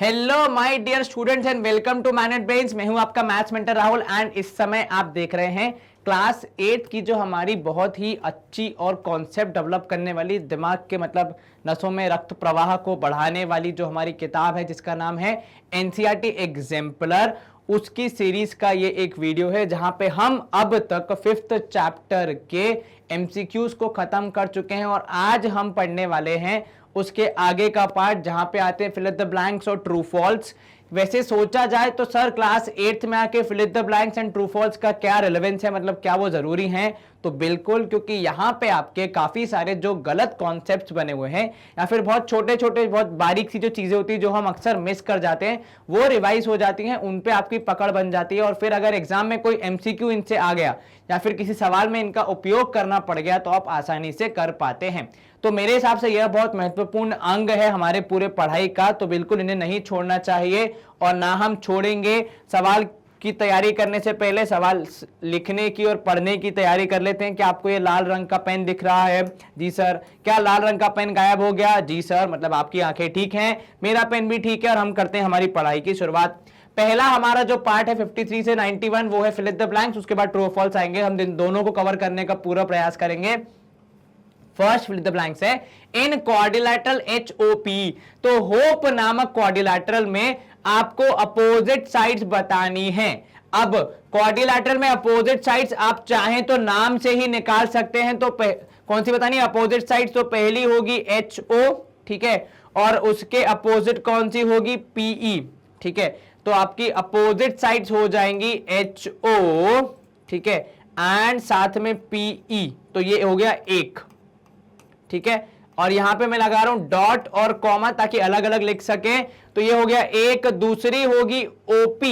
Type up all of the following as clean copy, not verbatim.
Hello my dear students and welcome to Magnet Brains. मैं हूं आपका मैथ्स मेंटर राहुल एंड इस समय आप देख रहे हैं क्लास 8 की जो हमारी बहुत ही अच्छी और कॉन्सेप्ट डेवलप करने वाली, दिमाग के मतलब नसों में रक्त प्रवाह को बढ़ाने वाली जो हमारी किताब है जिसका नाम है एनसीईआरटी एग्जाम्पलर, उसकी सीरीज का ये एक वीडियो है जहां पे हम अब तक 5th चैप्टर के एमसीक्यूज को खत्म कर चुके हैं और आज हम पढ़ने वाले हैं उसके आगे का पार्ट जहां पे आते हैं फिल इन द ब्लैंक्स और ट्रू फॉल्स। वैसे सोचा जाए तो सर क्लास 8th में आके fill in the blanks and true false का क्या रिलेवेंस है, मतलब क्या वो जरूरी है? तो बिल्कुल, क्योंकि यहां पे आपके काफी सारे जो गलत कॉन्सेप्ट्स बने हुए हैं या फिर बहुत छोटे छोटे बहुत बारीक सी जो चीजें होती है जो हम अक्सर मिस कर जाते हैं वो रिवाइज हो जाती हैं, उन पे आपकी पकड़ बन जाती है और फिर अगर एग्जाम में कोई एमसीक्यू इनसे आ गया या फिर किसी सवाल में इनका उपयोग करना पड़ गया तो आप आसानी से कर पाते हैं। तो मेरे हिसाब से यह बहुत महत्वपूर्ण अंग है हमारे पूरे पढ़ाई का, तो बिल्कुल इन्हें नहीं छोड़ना चाहिए और ना हम छोड़ेंगे। सवाल की तैयारी करने से पहले सवाल लिखने की और पढ़ने की तैयारी कर लेते हैं। क्या आपको ये लाल रंग का पेन दिख रहा है? जी सर। क्या लाल रंग का पेन गायब हो गया? जी सर। मतलब आपकी आंखें ठीक हैं, मेरा पेन भी ठीक है और हम करते हैं हमारी पढ़ाई की शुरुआत। पहला हमारा जो पार्ट है 53 से 91 वो है फिल इन द ब्लैंक्स, उसके बाद ट्रू फॉल्स आएंगे। हम इन दोनों को कवर करने का पूरा प्रयास करेंगे। First fill in the blanks है इन क्वाड्रिलैटरल HOP। तो होप नामक क्वाड्रिलैटरल में आपको अपोजिट साइड्स बतानी है। अब क्वाड्रिलैटरल में अपोजिट साइड्स आप चाहें तो नाम से ही निकाल सकते हैं। तो कौन सी बतानी है अपोजिट साइड्स? तो पहली होगी HO, ठीक है, और उसके अपोजिट कौन सी होगी? PE, ठीक है। तो आपकी अपोजिट साइड्स हो जाएंगी HO, ठीक है, एंड साथ में PE। तो ये हो गया एक, ठीक है, और यहां पे मैं लगा रहा हूं डॉट और कॉमा ताकि अलग अलग लिख सके। तो ये हो गया एक। दूसरी होगी OP,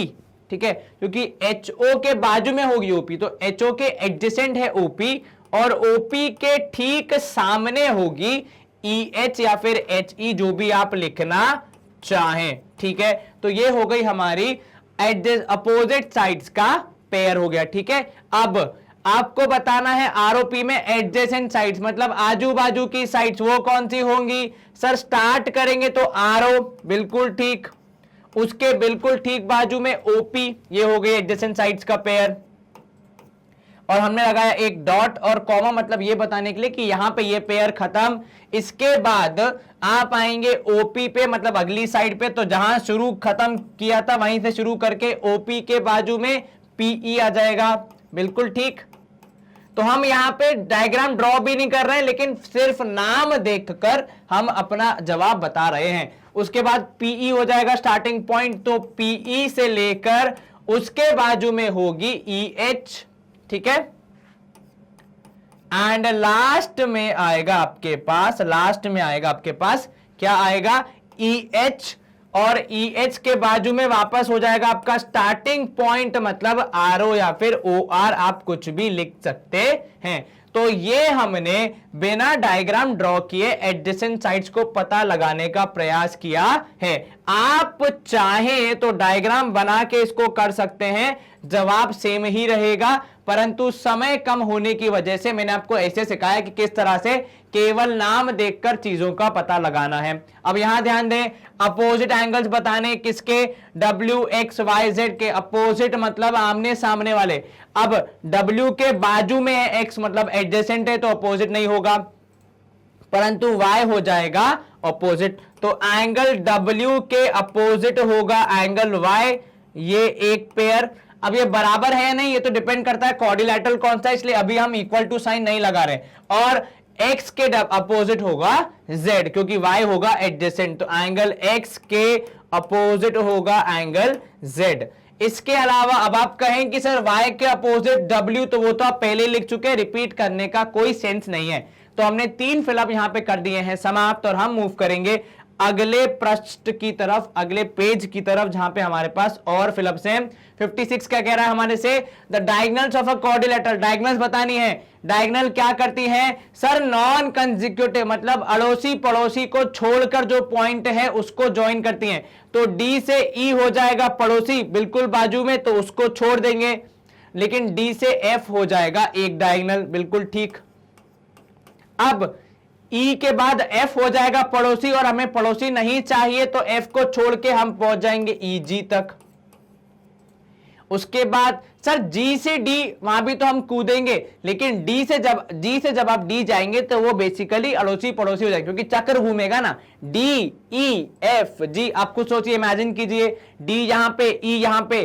ठीक है, क्योंकि HO के बाजू में होगी OP, तो HO के एडजेसेंट है OP और OP के ठीक सामने होगी EH या फिर HE, जो भी आप लिखना चाहें, ठीक है। तो ये हो गई हमारी अपोजिट साइड्स का पेयर हो गया, ठीक है। अब आपको बताना है आरओपी में एडजेसेंट साइड्स मतलब आजू बाजू की साइड्स वो कौन सी होंगी? सर स्टार्ट करेंगे तो RO, बिल्कुल ठीक, उसके बिल्कुल ठीक बाजू में OP, ये हो गई एडजेसेंट साइड्स का पेयर। और हमने लगाया एक डॉट और कॉमा, मतलब ये बताने के लिए कि यहां पे ये पेयर खत्म। इसके बाद आप आएंगे OP पे, मतलब अगली साइड पे, तो जहां शुरू खत्म किया था वहीं से शुरू करके OP के बाजू में PE आ जाएगा, बिल्कुल ठीक। तो हम यहां पे डायग्राम ड्रॉ भी नहीं कर रहे हैं, लेकिन सिर्फ नाम देखकर हम अपना जवाब बता रहे हैं। उसके बाद PE हो जाएगा स्टार्टिंग पॉइंट, तो PE से लेकर उसके बाजू में होगी EH, ठीक है, एंड लास्ट में आएगा आपके पास क्या आएगा? EH, और EH के बाजू में वापस हो जाएगा आपका स्टार्टिंग पॉइंट, मतलब RO या फिर OR, आप कुछ भी लिख सकते हैं। तो ये हमने बिना डायग्राम ड्रॉ किए एडजेसेंट साइड्स को पता लगाने का प्रयास किया है। आप चाहें तो डायग्राम बना के इसको कर सकते हैं, जवाब सेम ही रहेगा, परंतु समय कम होने की वजह से मैंने आपको ऐसे सिखाया कि किस तरह से केवल नाम देखकर चीजों का पता लगाना है। अब यहां ध्यान दें, अपोजिट एंगल्स बताने किसके? WXYZ के। अपोजिट मतलब आमने सामने वाले। अब W के बाजू में है X, मतलब एडजेसेंट है तो अपोजिट नहीं होगा, परंतु Y हो जाएगा अपोजिट। तो एंगल W के अपोजिट होगा एंगल Y, ये एक पेयर। अब ये बराबर है या नहीं ये तो डिपेंड करता है क्वाड्रिलैटरल कौन सा, इसलिए अभी हम इक्वल टू साइन नहीं लगा रहे। और X के अपोजिट होगा Z, क्योंकि Y होगा एडजेसेंट, तो एंगल X के अपोजिट होगा एंगल Z। इसके अलावा अब आप कहें कि सर Y के अपोजिट W, तो वो तो आप पहले लिख चुके हैं, रिपीट करने का कोई सेंस नहीं है। तो हमने 3 फिलअप यहां पे कर दिए हैं समाप्त, और हम मूव करेंगे अगले पृष्ठ की तरफ, अगले पेज की तरफ, जहां पे हमारे पास और फिलअप्स हैं। 56 क्या कह रहा है हमारे से? The diagonals of a quadrilateral. Diagonals बतानी है। डायगोनल क्या करती है? सर नॉन कंसेक्यूटिव, मतलब अड़ोसी पड़ोसी को छोड़कर जो पॉइंट है उसको ज्वाइन करती हैं। तो D से E हो जाएगा पड़ोसी बिल्कुल बाजू में, तो उसको छोड़ देंगे, लेकिन D से F हो जाएगा एक डायगोनल, बिल्कुल ठीक। अब ई के बाद एफ हो जाएगा पड़ोसी, और हमें पड़ोसी नहीं चाहिए तो एफ को छोड़ के हम पहुंच जाएंगे ई जी तक। उसके बाद सर जी से डी, वहां भी तो हम कूदेंगे, लेकिन जी से जब आप डी जाएंगे तो वो बेसिकली अड़ोसी पड़ोसी हो जाएगा, क्योंकि चक्र घूमेगा ना, डी ई एफ जी। आप कुछ सोचिए, इमेजिन कीजिए, डी यहां पे, ई यहां पे,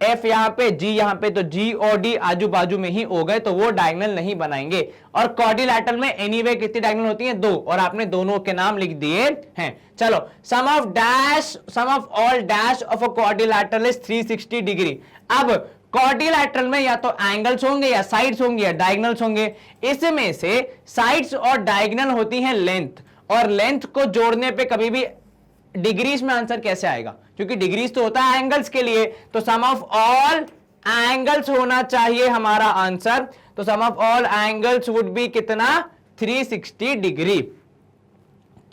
एफ यहां पे, जी यहां पे, तो जी और डी आजू बाजू में ही हो गए, तो वो डायगोनल नहीं बनाएंगे। और क्वाड्रिलैटरल में एनीवे कितनी डायगोनल होती हैं? 2, और आपने दोनों के नाम लिख दिए हैं। चलो, sum of all dash of a quadrilateral is 360 degree. अब क्वाड्रिलैटरल में या तो एंगल्स होंगे या साइड्स होंगे या डायगोनल्स होंगे। इसमें से साइड्स और डायगोनल होती हैं लेंथ, और लेंथ को जोड़ने पे कभी भी डिग्रीज में आंसर कैसे आएगा? क्योंकि डिग्रीज तो होता है एंगल्स के लिए, तो सम ऑफ ऑल एंगल्स होना चाहिए हमारा आंसर। तो sum of all angles would be कितना? 360 डिग्री।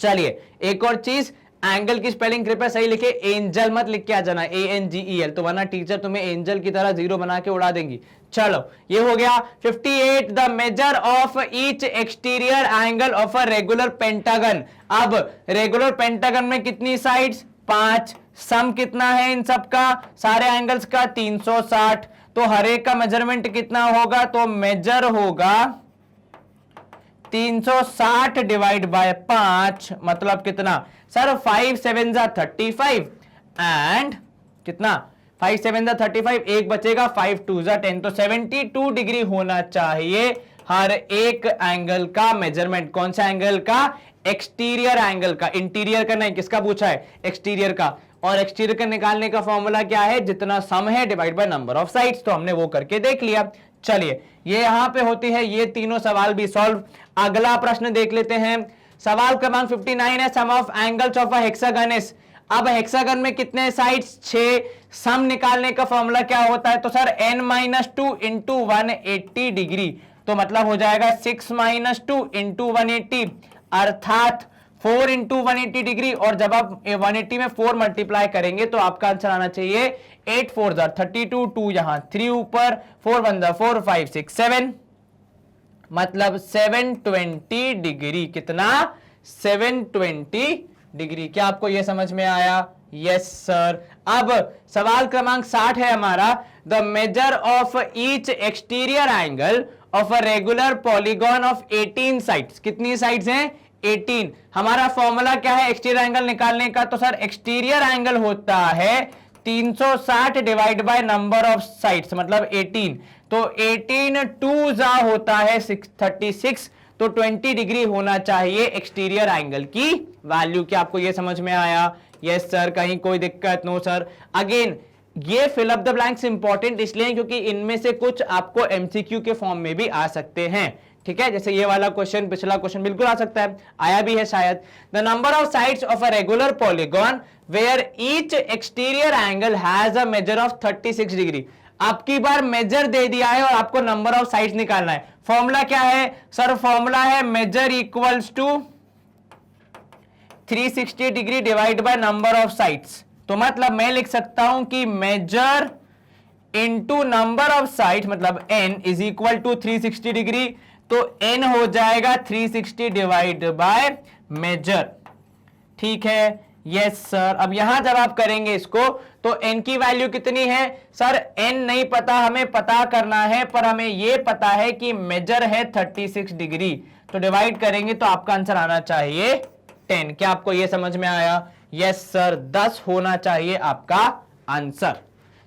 चलिए एक और चीज, एंगल की स्पेलिंग कृपया सही लिखे, एंजल मत लिख के आ जाना, ANGEL, तो वरना टीचर तुम्हें एंजल की तरह जीरो बना के उड़ा देंगी। चलो ये हो गया 58 the measure of each exterior angle of a regular pentagon. अब रेगुलर पेंटागन में कितनी साइड्स? 5। सम कितना है इन सब का, सारे एंगल्स का? 360। तो हर एक का मेजरमेंट कितना होगा? तो मेजर होगा 360 डिवाइड बाय 5, मतलब कितना सर? 5 7 जा 35 एंड कितना? 5 7 जा 35, एक बचेगा, 5 2 जा 10, तो 72 डिग्री होना चाहिए हर एक एंगल का मेजरमेंट। कौन सा एंगल का? एक्सटीरियर एंगल का, इंटीरियर का नहीं। किसका पूछा है? एक्सटीरियर का। और एक्सटीरियर का निकालने का फॉर्मूला क्या है? जितना सम है divide by number of sides, तो हमने वो करके देख लिया। चलिए ये यहां पे होती है, ये तीनों सवाल भी सॉल्व। अगला प्रश्न देख लेते हैं, सवाल क्रमांक 59 है, sum of angles of a hexagon is. अब हेक्सागन में कितने साइड्स? 6। सम निकालने का फॉर्मूला क्या होता है? तो सर n-2 इंटू 180 डिग्री, तो मतलब हो जाएगा 6 - 2 इंटू 180, अर्थात 4 इंटू 180 डिग्री। और जब आप 180 में 4 मल्टीप्लाई करेंगे तो आपका आंसर आना चाहिए 8 4 32, 2 यहां 3 ऊपर, 4 1 4 5 6 7, मतलब 720 डिग्री। कितना? 720 डिग्री। क्या आपको यह समझ में आया? Yes sir. अब सवाल क्रमांक 60 है हमारा, the measure of each exterior angle of a regular polygon of 18 sides. कितनी साइड्स हैं? 18। हमारा फॉर्मूला क्या है एक्सटीरियर एंगल निकालने का? तो सर एक्सटीरियर एंगल होता है 360 divide by number of sides, मतलब 18। तो 18 2 जा होता है 36, तो 20 डिग्री होना चाहिए एक्सटीरियर एंगल की वैल्यू। क्या आपको यह समझ में आया? Yes sir. कहीं कोई दिक्कत? No sir. अगेन ये fill up the blanks important इसलिए क्योंकि इनमें से कुछ आपको एमसीक्यू के फॉर्म में भी आ सकते हैं, ठीक है? जैसे ये वाला क्वेश्चन, पिछला क्वेश्चन बिल्कुल आ सकता है, आया भी है शायद। The number of sides of a regular polygon where each exterior angle has a measure of 36 degree. आपकी बार मेजर दे दिया है और आपको नंबर ऑफ साइड्स निकालना है। फॉर्मूला क्या है सर? फॉर्मूला है measure equals to 360 degree divide by number of sides. तो मतलब मैं लिख सकता हूं कि measure into number of sides, मतलब n is equal to 360 degree, तो n हो जाएगा 360 डिवाइड बाय मेजर, ठीक है? Yes sir. अब यहां जब आप करेंगे इसको तो n की वैल्यू कितनी है सर? n नहीं पता, हमें पता करना है, पर हमें यह पता है कि मेजर है 36 डिग्री, तो डिवाइड करेंगे तो आपका आंसर आना चाहिए 10। क्या आपको यह समझ में आया? Yes sir. 10 होना चाहिए आपका आंसर।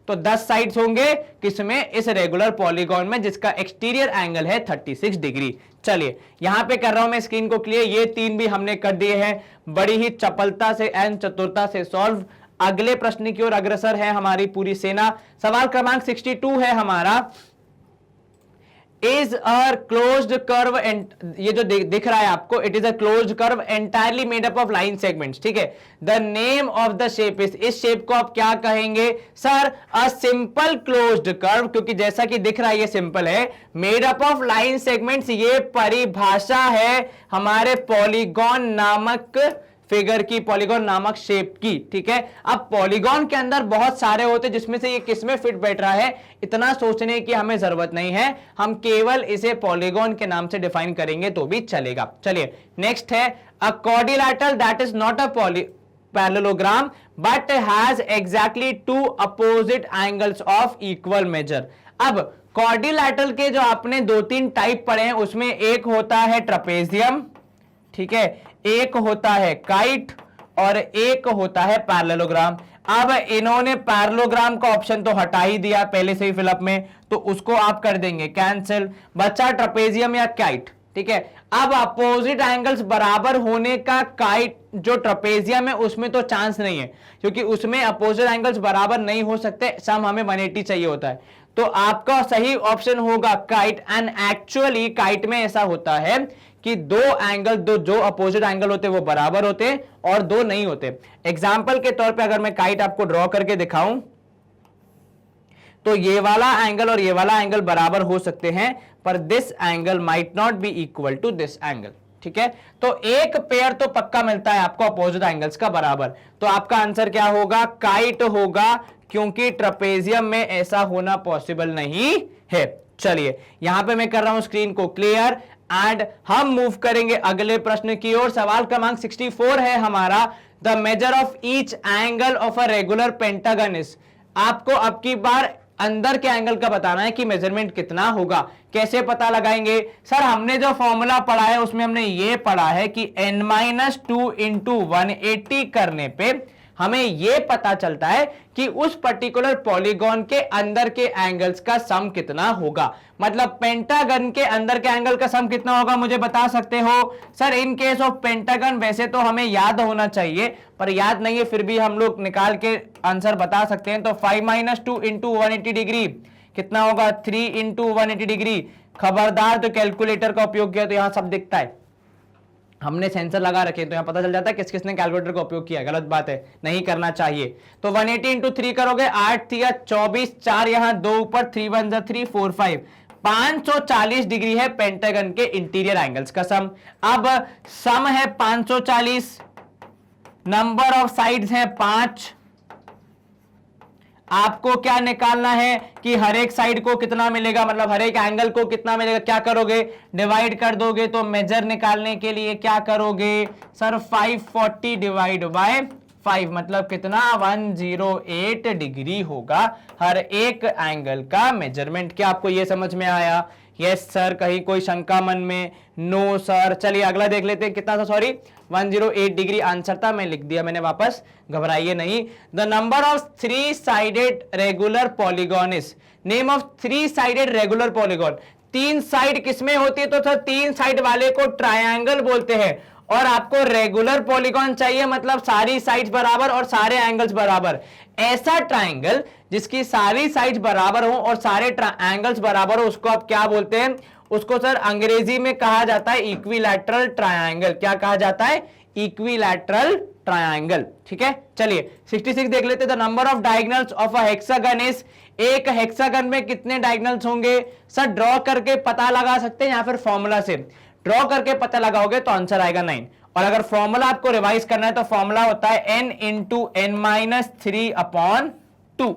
तो 10 साइड्स होंगे किसमें? इस रेगुलर पॉलीगॉन में जिसका एक्सटीरियर एंगल है 36 डिग्री। चलिए यहां पे कर रहा हूं मैं स्क्रीन को क्लियर, ये 3 भी हमने कर दिए हैं बड़ी ही चपलता से एंड चतुरता से सॉल्व। अगले प्रश्न की ओर अग्रसर है हमारी पूरी सेना। सवाल क्रमांक 62 है हमारा, इज अ क्लोज्ड कर्व, ये जो दिख रहा है आपको, it is a closed curve entirely made up of line segments, ठीक है? The name of the shape is, इस शेप को आप क्या कहेंगे sir? A simple closed curve, क्योंकि जैसा कि दिख रहा है ये सिंपल है, made up of line segments, ये परिभाषा है हमारे पॉलीगॉन नामक फिगर की, पॉलीगॉन नामक शेप की, ठीक है। अब पॉलीगॉन के अंदर बहुत सारे होते हैं, जिसमें से ये किसमें फिट बैठ रहा है इतना सोचने की हमें जरूरत नहीं है, हम केवल इसे पॉलीगॉन के नाम से डिफाइन करेंगे तो भी चलेगा। चलिए नेक्स्ट है a quadrilateral that is not a parallelogram but has exactly two opposite angles of equal measure। अब क्वाड्रिलैटरल के जो आपने 2-3 टाइप पढ़े हैं उसमें एक होता है ट्रपेजियम, ठीक है, एक होता है काइट और एक होता है पैरेललोग्राम। अब इन्होंने पैरेललोग्राम का ऑप्शन तो हटा ही दिया पहले से ही फिलअप में, तो उसको आप कर देंगे कैंसिल, बचा ट्रपेजियम या काइट, ठीक है। अब अपोजिट एंगल्स बराबर होने का काइट जो ट्रपेजियम है उसमें तो चांस नहीं है, क्योंकि उसमें अपोजिट एंगल्स बराबर नहीं हो सकते, सम हमें 180 चाहिए होता है, तो आपका सही ऑप्शन होगा काइट। एंड एक्चुअली काइट में ऐसा होता है कि दो एंगल, दो जो अपोजिट एंगल होते वो बराबर होते और दो नहीं होते। एग्जाम्पल के तौर पे अगर मैं काइट आपको ड्रॉ करके दिखाऊं तो ये वाला एंगल और ये वाला एंगल बराबर हो सकते हैं, पर this angle might not be equal to this angle, ठीक है। तो एक पेयर तो पक्का मिलता है आपको अपोजिट एंगल्स का बराबर, तो आपका आंसर क्या होगा, काइट होगा, क्योंकि ट्रपेजियम में ऐसा होना पॉसिबल नहीं है। चलिए यहां पे मैं कर रहा हूं स्क्रीन को क्लियर एंड हम मूव करेंगे अगले प्रश्न की ओर। सवाल क्रमांक 64 है हमारा, the measure of each angle of a regular pentagon is. आपको अब की बार अंदर के एंगल का बताना है कि मेजरमेंट कितना होगा। कैसे पता लगाएंगे सर, हमने जो फॉर्मूला पढ़ा है उसमें हमने ये पढ़ा है कि n-2 इंटू 180 करने पे हमें यह पता चलता है कि उस पर्टिकुलर पॉलीगॉन के अंदर के एंगल्स का सम कितना होगा। मतलब पेंटागन के अंदर के एंगल का सम कितना होगा मुझे बता सकते हो sir? In case of pentagon वैसे तो हमें याद होना चाहिए, पर याद नहीं है, फिर भी हम लोग निकाल के आंसर बता सकते हैं। तो 5-2 इंटू 180 डिग्री कितना होगा, 3 इंटू 180 डिग्री। खबरदार तो कैलकुलेटर का उपयोग किया तो यहां सब दिखता है, हमने सेंसर लगा रखे तो यहां पता चल जाता है किस किसने कैलकुलेटर का उपयोग किया। गलत बात है, नहीं करना चाहिए। तो 180 इंटू 3 करोगे, 8 या 24, 4 यहां 2 ऊपर, 3 1 3 4 5, 540 डिग्री है पेंटागन के इंटीरियर एंगल्स का सम। अब सम है 540, नंबर ऑफ साइड्स है 5। आपको क्या निकालना है कि हर एक साइड को कितना मिलेगा, मतलब हर एक एंगल को कितना मिलेगा। क्या करोगे, डिवाइड कर दोगे। तो मेजर निकालने के लिए क्या करोगे सर, 540 डिवाइड बाय 5 मतलब कितना, 108 डिग्री होगा हर एक एंगल का मेजरमेंट। क्या आपको यह समझ में आया? यस सर, कहीं कोई शंका मन में? No sir. चलिए अगला देख लेते हैं, कितना था, सॉरी 108 डिग्री आंसर था, मैं लिख दिया मैंने वापस, घबराइए नहीं। The number of 3 sided regular polygon is. Name of 3 sided regular polygon. 3 side किसमें होती है, तो सर 3 साइड वाले को ट्रायंगल बोलते हैं। और आपको रेगुलर पॉलीगॉन चाहिए, मतलब सारी साइड्स बराबर और सारे एंगल्स बराबर। ऐसा ट्रायंगल जिसकी सारी साइड्स बराबर हो और सारे एंगल्स बराबर हो, उसको आप क्या बोलते हैं? उसको सर अंग्रेजी में कहा जाता है इक्विलैटरल ट्रायंगल। क्या कहा जाता है? Equilateral triangle. ठीक है, चलिए 66 देख लेते हैं। The number of diagonals of a hexagon is. एक हेक्सागन में कितने डायगोनल्स होंगे सर? ड्रॉ करके पता लगा सकते हैं या फिर फॉर्मूला से ड्रॉ करके पता लगाओगे तो आंसर आएगा 9। और अगर फॉर्मूला आपको रिवाइज करना है तो फॉर्मूला होता है n इंटू n-3/2।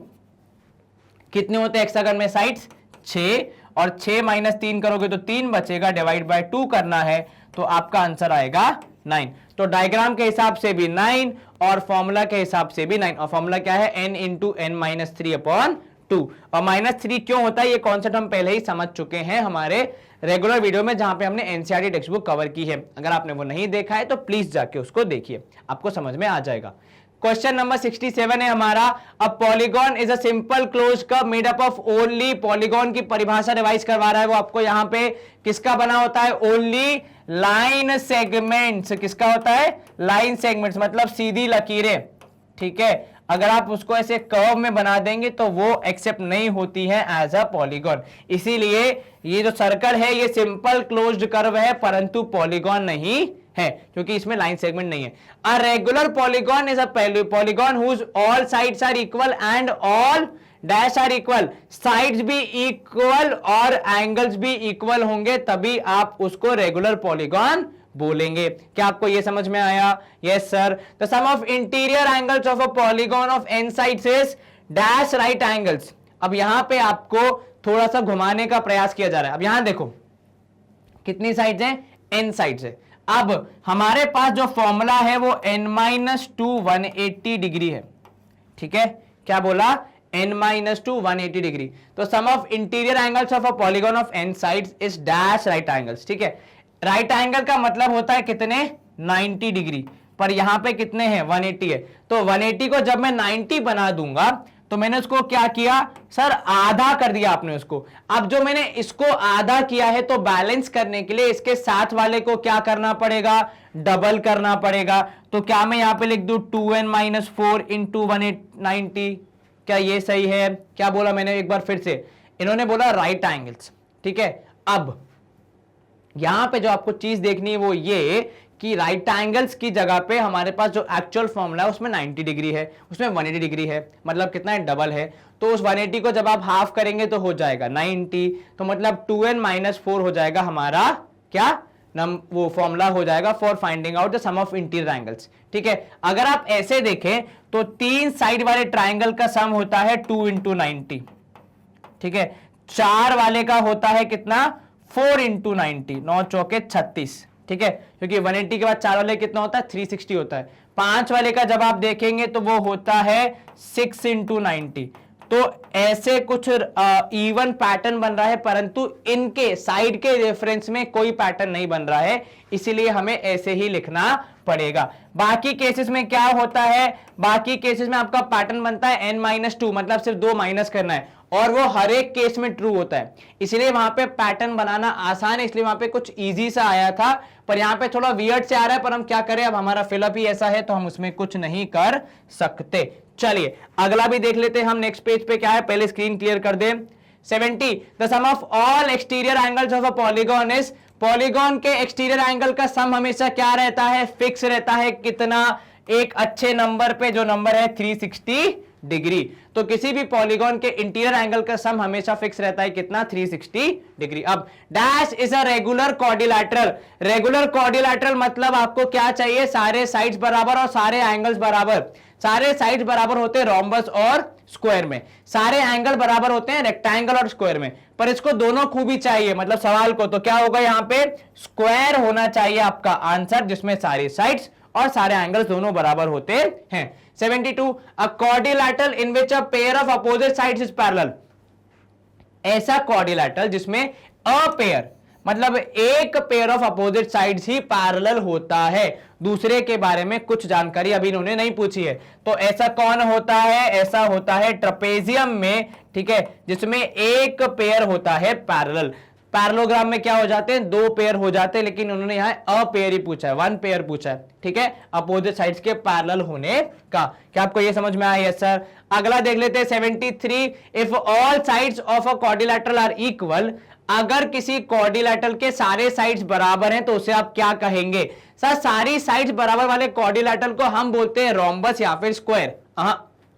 कितने होते हैं हेक्सागन में साइड्स? 6, और 6 - 3 करोगे तो 3 बचेगा, डिवाइड बाय 2 करना है तो आपका आंसर आएगा 9। तो डायग्राम के हिसाब से भी 9 और फॉर्मूला के हिसाब से भी 9। और फॉर्मूला क्या है? n into n-3/2। और -3 क्यों होता है ये कॉन्सेप्ट हम पहले ही समझ चुके हैं हमारे रेगुलर वीडियो में, जहां पे हमने एनसीईआरटी टेक्स्ट बुक कवर की है। अगर आपने वो नहीं देखा है तो प्लीज जाके उसको देखिए, आपको समझ में आ जाएगा। क्वेश्चन नंबर 67 है हमारा, अ polygon is a simple closed curve made up of only. Polygon की परिभाषा रिवाइज करवा रहा है वो आपको, यहां पे किसका बना होता है? Only line segments. किसका होता है? लाइन सेगमेंट्स, मतलब सीधी लकीरें। ठीक है, अगर आप उसको ऐसे कर्व में बना देंगे तो वो एक्सेप्ट नहीं होती है एज अ पॉलीगॉन। इसीलिए ये जो सर्कल है ये सिंपल क्लोज्ड कर्व है, परंतु पॉलीगॉन नहीं है, क्योंकि इसमें लाइन सेगमेंट नहीं है। A regular polygon is a polygon whose all sides are equal and all dash are equal. Sides भी इक्वल और एंगल्स भी इक्वल होंगे तभी आप उसको रेगुलर पॉलीगॉन बोलेंगे। क्या आपको ये समझ में आया? Yes sir. The sum of interior angles of a polygon of N sides is dash right angles. अब यहां पे आपको थोड़ा सा घुमाने का प्रयास किया जा रहा है। अब यहां देखो कितनी साइड्स हैं? एन साइड्स है। अब हमारे पास जो फॉर्मूला है वो n-2 180 डिग्री है। ठीक है, क्या बोला? n-2 180 degree. तो sum of interior angles of a polygon of N sides is dash right angles. ठीक है, राइट एंगल का मतलब होता है कितने? 90 डिग्री, पर यहां पे कितने हैं? 180 है। तो 180 को जब मैं 90 बना दूंगा तो मैंने उसको क्या किया सर? आधा कर दिया आपने उसको। अब जो मैंने इसको आधा किया है तो बैलेंस करने के लिए इसके साथ वाले को क्या करना पड़ेगा? डबल करना पड़ेगा। तो क्या मैं यहां पे लिख दूं 2n-4 इंटू 190? क्या ये सही है? क्या बोला मैंने एक बार फिर से? इन्होंने बोला राइट एंगल्स। ठीक है, अब यहां पे जो आपको चीज देखनी है वो ये कि राइट एंगल्स की जगह पे हमारे पास जो एक्चुअल फॉर्मूला है उसमें 90 डिग्री है, उसमें 180 डिग्री है, मतलब कितना है? डबल है। तो उस 180 को जब आप हाफ करेंगे तो हो जाएगा 90, तो मतलब 2n-4 हो जाएगा हमारा क्या वो फॉर्मूला हो जाएगा for finding out the sum of interior angles. ठीक है, अगर आप ऐसे देखें तो 3 साइड वाले ट्राइंगल का सम होता है 2 इंटू 90। ठीक है, 4 वाले का होता है कितना? 4 इंटू 90, 9 चौके 36। ठीक है, क्योंकि 180 के बाद 4 वाले कितना होता है? 360 होता है। 5 वाले का जब आप देखेंगे तो वो होता है 6 इंटू 90। तो ऐसे कुछ इवन पैटर्न बन रहा है, परंतु इनके साइड के रेफरेंस में कोई पैटर्न नहीं बन रहा है, इसीलिए हमें ऐसे ही लिखना पड़ेगा। बाकी केसेस में क्या होता है? बाकी केसेस में आपका पैटर्न बनता है n-2, मतलब सिर्फ 2 माइनस करना है, और वो हर एक केस में ट्रू होता है, इसलिए वहां पे पैटर्न बनाना आसान है, इसलिए वहां पे कुछ इजी सा आया था, पर यहां पे थोड़ा वियर्ड से आ रहा है, पर हम क्या करें? अब हमारा फिलअप ही ऐसा है तो हम उसमें कुछ नहीं कर सकते। चलिए अगला भी देख लेते हैं हम। नेक्स्ट पेज पे क्या है, पहले स्क्रीन क्लियर कर दे। 70 the sum of all exterior angles of a polygon is, polygon के एक्सटीरियर एंगल का सम हमेशा क्या रहता है? फिक्स रहता है। कितना? एक अच्छे नंबर पे, जो नंबर है 360 डिग्री। तो किसी भी पॉलीगॉन के इंटीरियर एंगल का सम हमेशा फिक्स रहता है कितना? 360 डिग्री। अब dash is a regular quadrilateral. Regular quadrilateral मतलब आपको क्या चाहिए? सारे साइड्स बराबर और सारे एंगल्स बराबर। सारे साइड्स बराबर होते हैं रोम्बस और स्क्वायर में, सारे एंगल बराबर होते हैं रेक्टेंगल और स्क्वायर में, पर इसको दोनों खूबी चाहिए, मतलब सवाल को। तो क्या होगा यहां पे? स्क्वायर होना चाहिए आपका आंसर, जिसमें सारी साइड्स और सारे एंगल्स दोनों बराबर होते हैं। 72 a quadrilateral in which a pair of opposite sides is parallel. ऐसा क्वाड्रिलैटरल जिसमें अ पेयर मतलब एक पेयर ऑफ अपोजिट साइड्स ही पैरेलल होता है, दूसरे के बारे में कुछ जानकारी अभी इन्होंने नहीं पूछी है। तो ऐसा कौन होता है? ऐसा होता है ट्रेपेजियम में, ठीक है, जिसमें एक पेयर होता है पैरेलल। पैरेललोग्राम में क्या हो जाते हैं? 2 पेयर हो जाते हैं, लेकिन उन्होंने यहां अ पेयर ही पूछा है, 1 पेयर पूछा है। ठीक है, अपोजिट साइड्स के पैरेलल होने का। क्या आपको ये समझ में आया? Yes sir. अगला देख लेते हैं 73 if all sides of a quadrilateral are equal. अगर किसी क्वाड्रिलैटरल के सारे साइड्स बराबर हैं तो उसे आप क्या कहेंगे? सर सारी साइड्स बराबर वाले क्वाड्रिलैटरल को हम बोलते हैं रोम्बस या फिर स्क्वायर।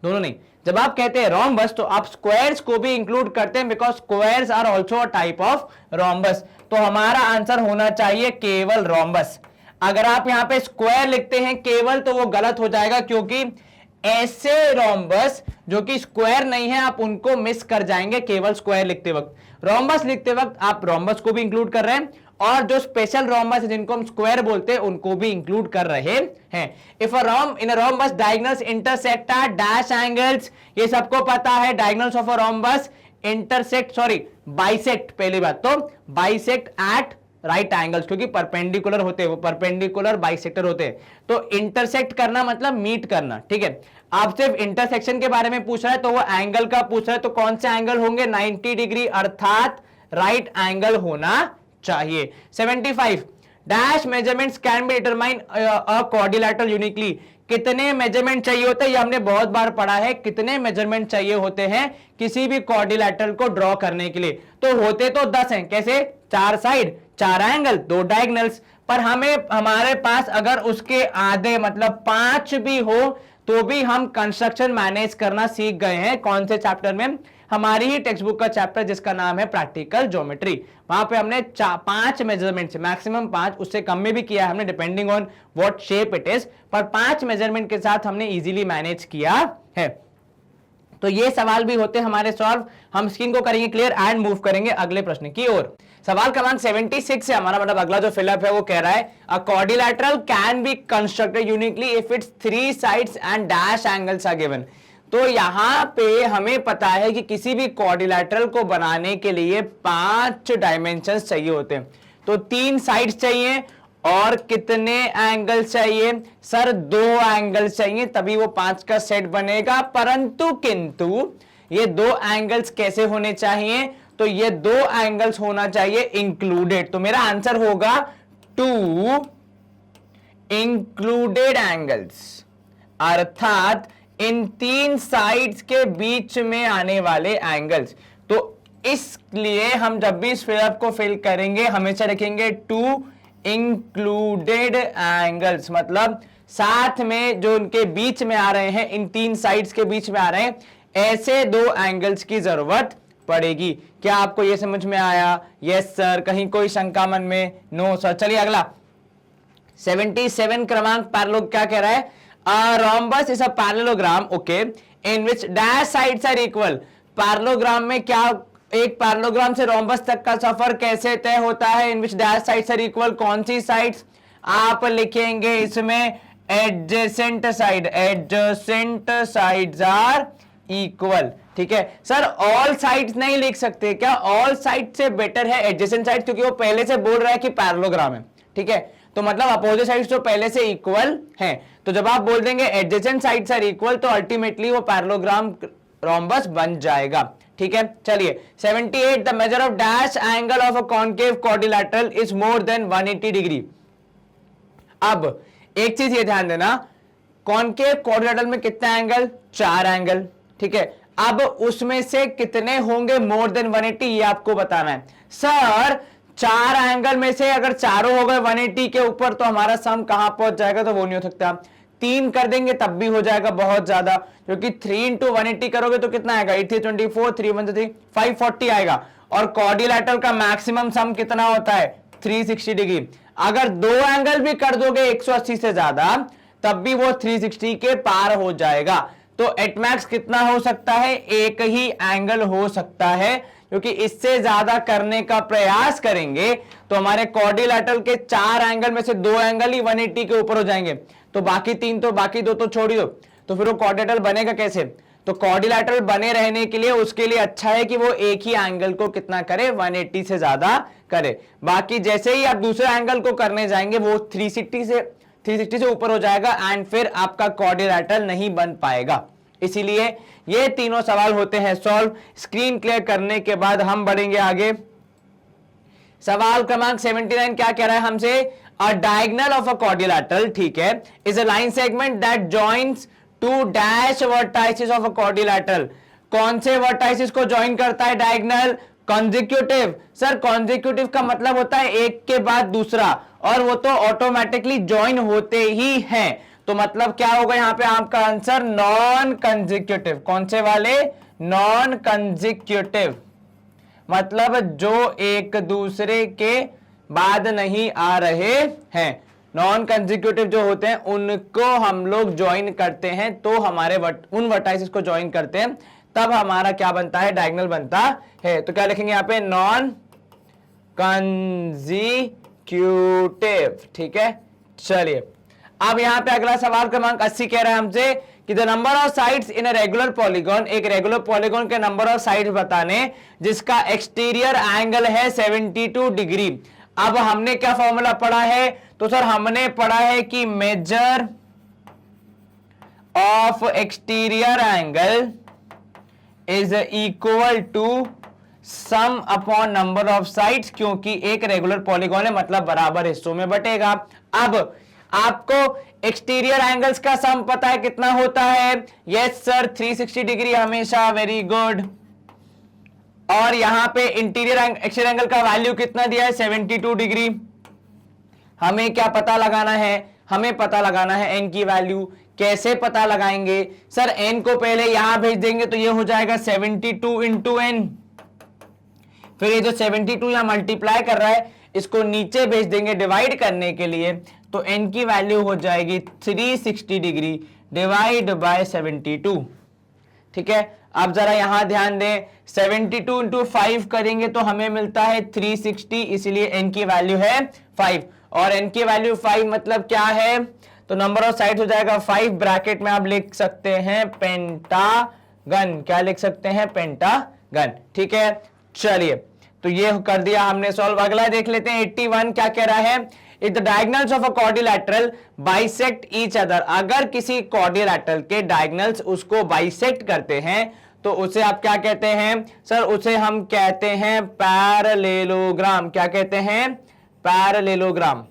दोनों नहीं। जब आप कहते हैं रोम्बस तो आप स्क्वायर्स को भी इंक्लूड करते हैं, because squares are also a type of rhombus. तो हमारा आंसर होना चाहिए केवल रोम्बस। अगर आप यहां पे स्क्वायर लिखते हैं केवल तो वो गलत हो जाएगा, क्योंकि ऐसे रोम्बस जो कि स्क्वायर नहीं है आप उनको मिस कर जाएंगे केवल स्क्वायर लिखते वक्त। रोम्बस लिखते वक्त आप रोम्बस को भी इंक्लूड कर रहे हैं, और जो स्पेशल रोम्बस है जिनको हम स्क्वायर बोलते हैं उनको भी इंक्लूड कर रहे हैं। If a in a rhombus diagonals intersect at dash angles, ये सबको पता है diagonals of a rhombus bisect, पहली बात तो बाइसेक्ट एट राइट एंगल्स, क्योंकि परपेंडिकुलर होते हैं, वो परपेंडिकुलर बाइसेक्टर होते हैं। तो इंटरसेक्ट करना मतलब मीट करना। ठीक है, आप सिर्फ इंटरसेक्शन के बारे में पूछ रहा है तो वो एंगल का पूछ रहा है, तो कौन से एंगल होंगे? 90 डिग्री, अर्थात राइट एंगल होना चाहिए। 75 dash measurements can be determine a quadrilateral uniquely. कितने मेजरमेंट चाहिए होते हैं? ये हमने बहुत बार पढ़ा है। कितने मेजरमेंट चाहिए होते हैं किसी भी क्वाड्रिलैटरल को ड्रॉ करने के लिए? तो होते तो 10 हैं। कैसे? 4 साइड, 4 एंगल, 2 डायगोनल्स। पर हमारे पास अगर उसके आधे मतलब 5 भी हो तो भी हम कंस्ट्रक्शन मैनेज करना सीख गए हैं। कौन से चैप्टर में? हमारी ही टेक्स्ट बुक का चैप्टर जिसका नाम है प्रैक्टिकल ज्योमेट्री। वहां पे हमने 5 मेजरमेंट, मैक्सिमम 5, उससे कम में भी किया है हमने depending on what shape it is, पर 5 मेजरमेंट के साथ हमने इजीली मैनेज किया है। तो ये सवाल भी होते हैं हमारे सॉल्व। हम स्क्रीन को करेंगे क्लियर एंड मूव करेंगे अगले प्रश्न की ओर। सवाल क्रमांक 76 से हमारा मतलब अगला जो फिलअप है वो कह रहा है a quadrilateral can be constructed uniquely if its 3 sides and dash angles are given. तो यहां पे हमें पता है कि किसी भी क्वाड्रिलैटरल को बनाने के लिए 5 डायमेंशंस चाहिए होते हैं। तो 3 साइड्स चाहिए और कितने एंगल चाहिए सर? 2 एंगल चाहिए, तभी वो 5 का सेट बनेगा। परंतु किंतु ये 2 एंगल्स कैसे होने चाहिए? तो ये 2 एंगल्स होना चाहिए इंक्लूडेड। तो मेरा आंसर होगा 2 इंक्लूडेड एंगल्स, अर्थात इन 3 साइड्स के बीच में आने वाले एंगल्स। तो इसलिए हम जब भी इस फिलअप को फिल करेंगे हमेशा लिखेंगे 2 इंक्लूडेड एंगल्स, मतलब साथ में जो उनके बीच में आ रहे हैं, इन 3 साइड्स के बीच में आ रहे हैं, ऐसे 2 एंगल्स की जरूरत पड़ेगी। क्या आपको यह समझ में आया? Yes sir. कहीं कोई शंका मन में? No sir. चलिए अगला 77 क्रमांक पैरेलल क्या कह रहा है? Rhombus is a parallelogram okay in which dash sides are equal. Parallelogram में क्या एक पैरेललोग्राम से रोम्बस तक का सफर कैसे तय होता है? In which dash sides are equal. कौन सी साइड्स? आप लिखेंगे इसमें adjacent side, adjacent sides are equal. ठीक है सर, ऑल साइड्स नहीं लिख सकते क्या? ऑल साइड से बेटर है एडजेसेंट साइड, क्योंकि वो पहले से बोल रहा है कि पैरेललोग्राम है। ठीक है, तो मतलब अपोजिट साइड्स तो पहले से इक्वल हैं। तो जब आप बोल देंगे एडजेसेंट साइड्स आर इक्वल तो अल्टीमेटली वो पैरेललोग्राम रोम्बस बन जाएगा। ठीक है, चलिए 78 the measure of dash angle of a concave quadrilateral is more than 180 degree. अब एक चीज ये ध्यान देना, कॉनकेव क्वाड्रिलैटरल में कितना एंगल? 4 एंगल। ठीक है, अब उसमें से कितने होंगे मोर देन 180 ये आपको बताना है। सर 4 एंगल में से अगर चारों हो गए 180 के ऊपर तो हमारा सम कहां पहुंच जाएगा? तो वो नहीं हो सकता। 3 कर देंगे तब भी हो जाएगा बहुत ज्यादा, क्योंकि 3 इंटू 180 करोगे तो कितना आएगा? 8 3 24, 3 1 3 540 आएगा। और क्वाड्रिलैटरल का मैक्सिमम सम कितना होता है? 360 डिग्री। अगर 2 एंगल भी कर दोगे 180 से ज्यादा तब भी वो 360 के पार हो जाएगा। तो एटमैक्स कितना हो सकता है? एक ही एंगल हो सकता है, क्योंकि इससे ज्यादा करने का प्रयास करेंगे तो हमारे क्वाड्रिलैटरल के 4 एंगल में से 2 एंगल ही 180 के ऊपर हो जाएंगे। तो बाकी 3 तो बाकी 2 तो छोड़ ही दो। तो फिर वो क्वाड्रिलैटरल बनेगा कैसे? तो क्वाड्रिलैटरल बने रहने के लिए उसके लिए अच्छा है कि वो एक ही एंगल को कितना करे? 180 से ज्यादा करे। बाकी जैसे ही आप दूसरे एंगल को करने जाएंगे वो 360 से ऊपर हो जाएगा एंड फिर आपका क्वाड्रिलैटरल नहीं बन पाएगा। इसीलिए ये तीनों सवाल होते हैं सॉल्व। स्क्रीन क्लियर करने के बाद हम बढ़ेंगे आगे। सवाल क्रमांक 79 क्या कह रहा है हमसे? अ डायगोनल ऑफ अ क्वाड्रिलैटरल, ठीक है, is a line segment that joins 2 dash vertices of a quadrilateral. कौन से वर्टाइसिस को ज्वाइन करता है डायगोनल? कॉन्जिक्यूटिव। सर कॉन्जिक्यूटिव का मतलब होता है एक के बाद दूसरा, और वो तो ऑटोमेटिकली ज्वाइन होते ही हैं। तो मतलब क्या होगा यहां पे आपका आंसर? Non consecutive. कौन से वाले? नॉन कंजिक्यूटिव, मतलब जो एक दूसरे के बाद नहीं आ रहे हैं। नॉन कंजिक्यूटिव जो होते हैं उनको हम लोग ज्वाइन करते हैं, तो हमारे उन वर्टाइसिस को ज्वाइन करते हैं, तब हमारा क्या बनता है? डायगोनल बनता है। तो क्या लिखेंगे यहाँ पे? Non consecutive. ठीक है, चलिए अब यहां पे अगला सवाल क्रमांक 80 कह रहा है हमसे कि the number of sides in a regular polygon, एक रेगुलर पॉलीगॉन के नंबर ऑफ साइड्स बताने जिसका एक्सटीरियर एंगल है 72 डिग्री। अब हमने क्या फॉर्मूला पढ़ा है? तो सर हमने पढ़ा है कि measure of exterior angle is equal to sum upon number of sides, क्योंकि एक रेगुलर पॉलीगॉन है मतलब बराबर हिस्सों में बटेगा। अब आपको एक्सटीरियर एंगल्स का सम पता है कितना होता है? यस सर 360 डिग्री हमेशा। Very good. और यहां पे इंटीरियर एक्सटीरियर एंगल का वैल्यू कितना दिया है? 72 डिग्री। हमें क्या पता लगाना है? हमें पता लगाना है एन की वैल्यू। कैसे पता लगाएंगे सर? n को पहले यहां भेज देंगे तो ये हो जाएगा 72 इंटू एन, फिर ये जो 72 यहां मल्टीप्लाई कर रहा है इसको नीचे भेज देंगे डिवाइड करने के लिए, तो n की वैल्यू हो जाएगी 360 डिग्री डिवाइड बाय 72। ठीक है, अब जरा यहां ध्यान दें, 72 इंटू 5 करेंगे तो हमें मिलता है 360, इसलिए n की वैल्यू है 5, और n की वैल्यू 5 मतलब क्या है? तो नंबर ऑफ साइड्स हो जाएगा 5, ब्रैकेट में आप लिख सकते हैं पेंटागन। क्या लिख सकते हैं? पेंटागन। ठीक है, चलिए तो ये कर दिया हमने सॉल्व। अगला देख लेते हैं 81 क्या कह रहा है? If the diagonals of a quadrilateral bisect each other, अगर किसी क्वाड्रिलैटरल के डायगोनल्स उसको बाइसेक्ट करते हैं तो उसे आप क्या कहते हैं सर? उसे हम कहते हैं पैरेललोग्राम। क्या कहते हैं? पैरेललोग्राम।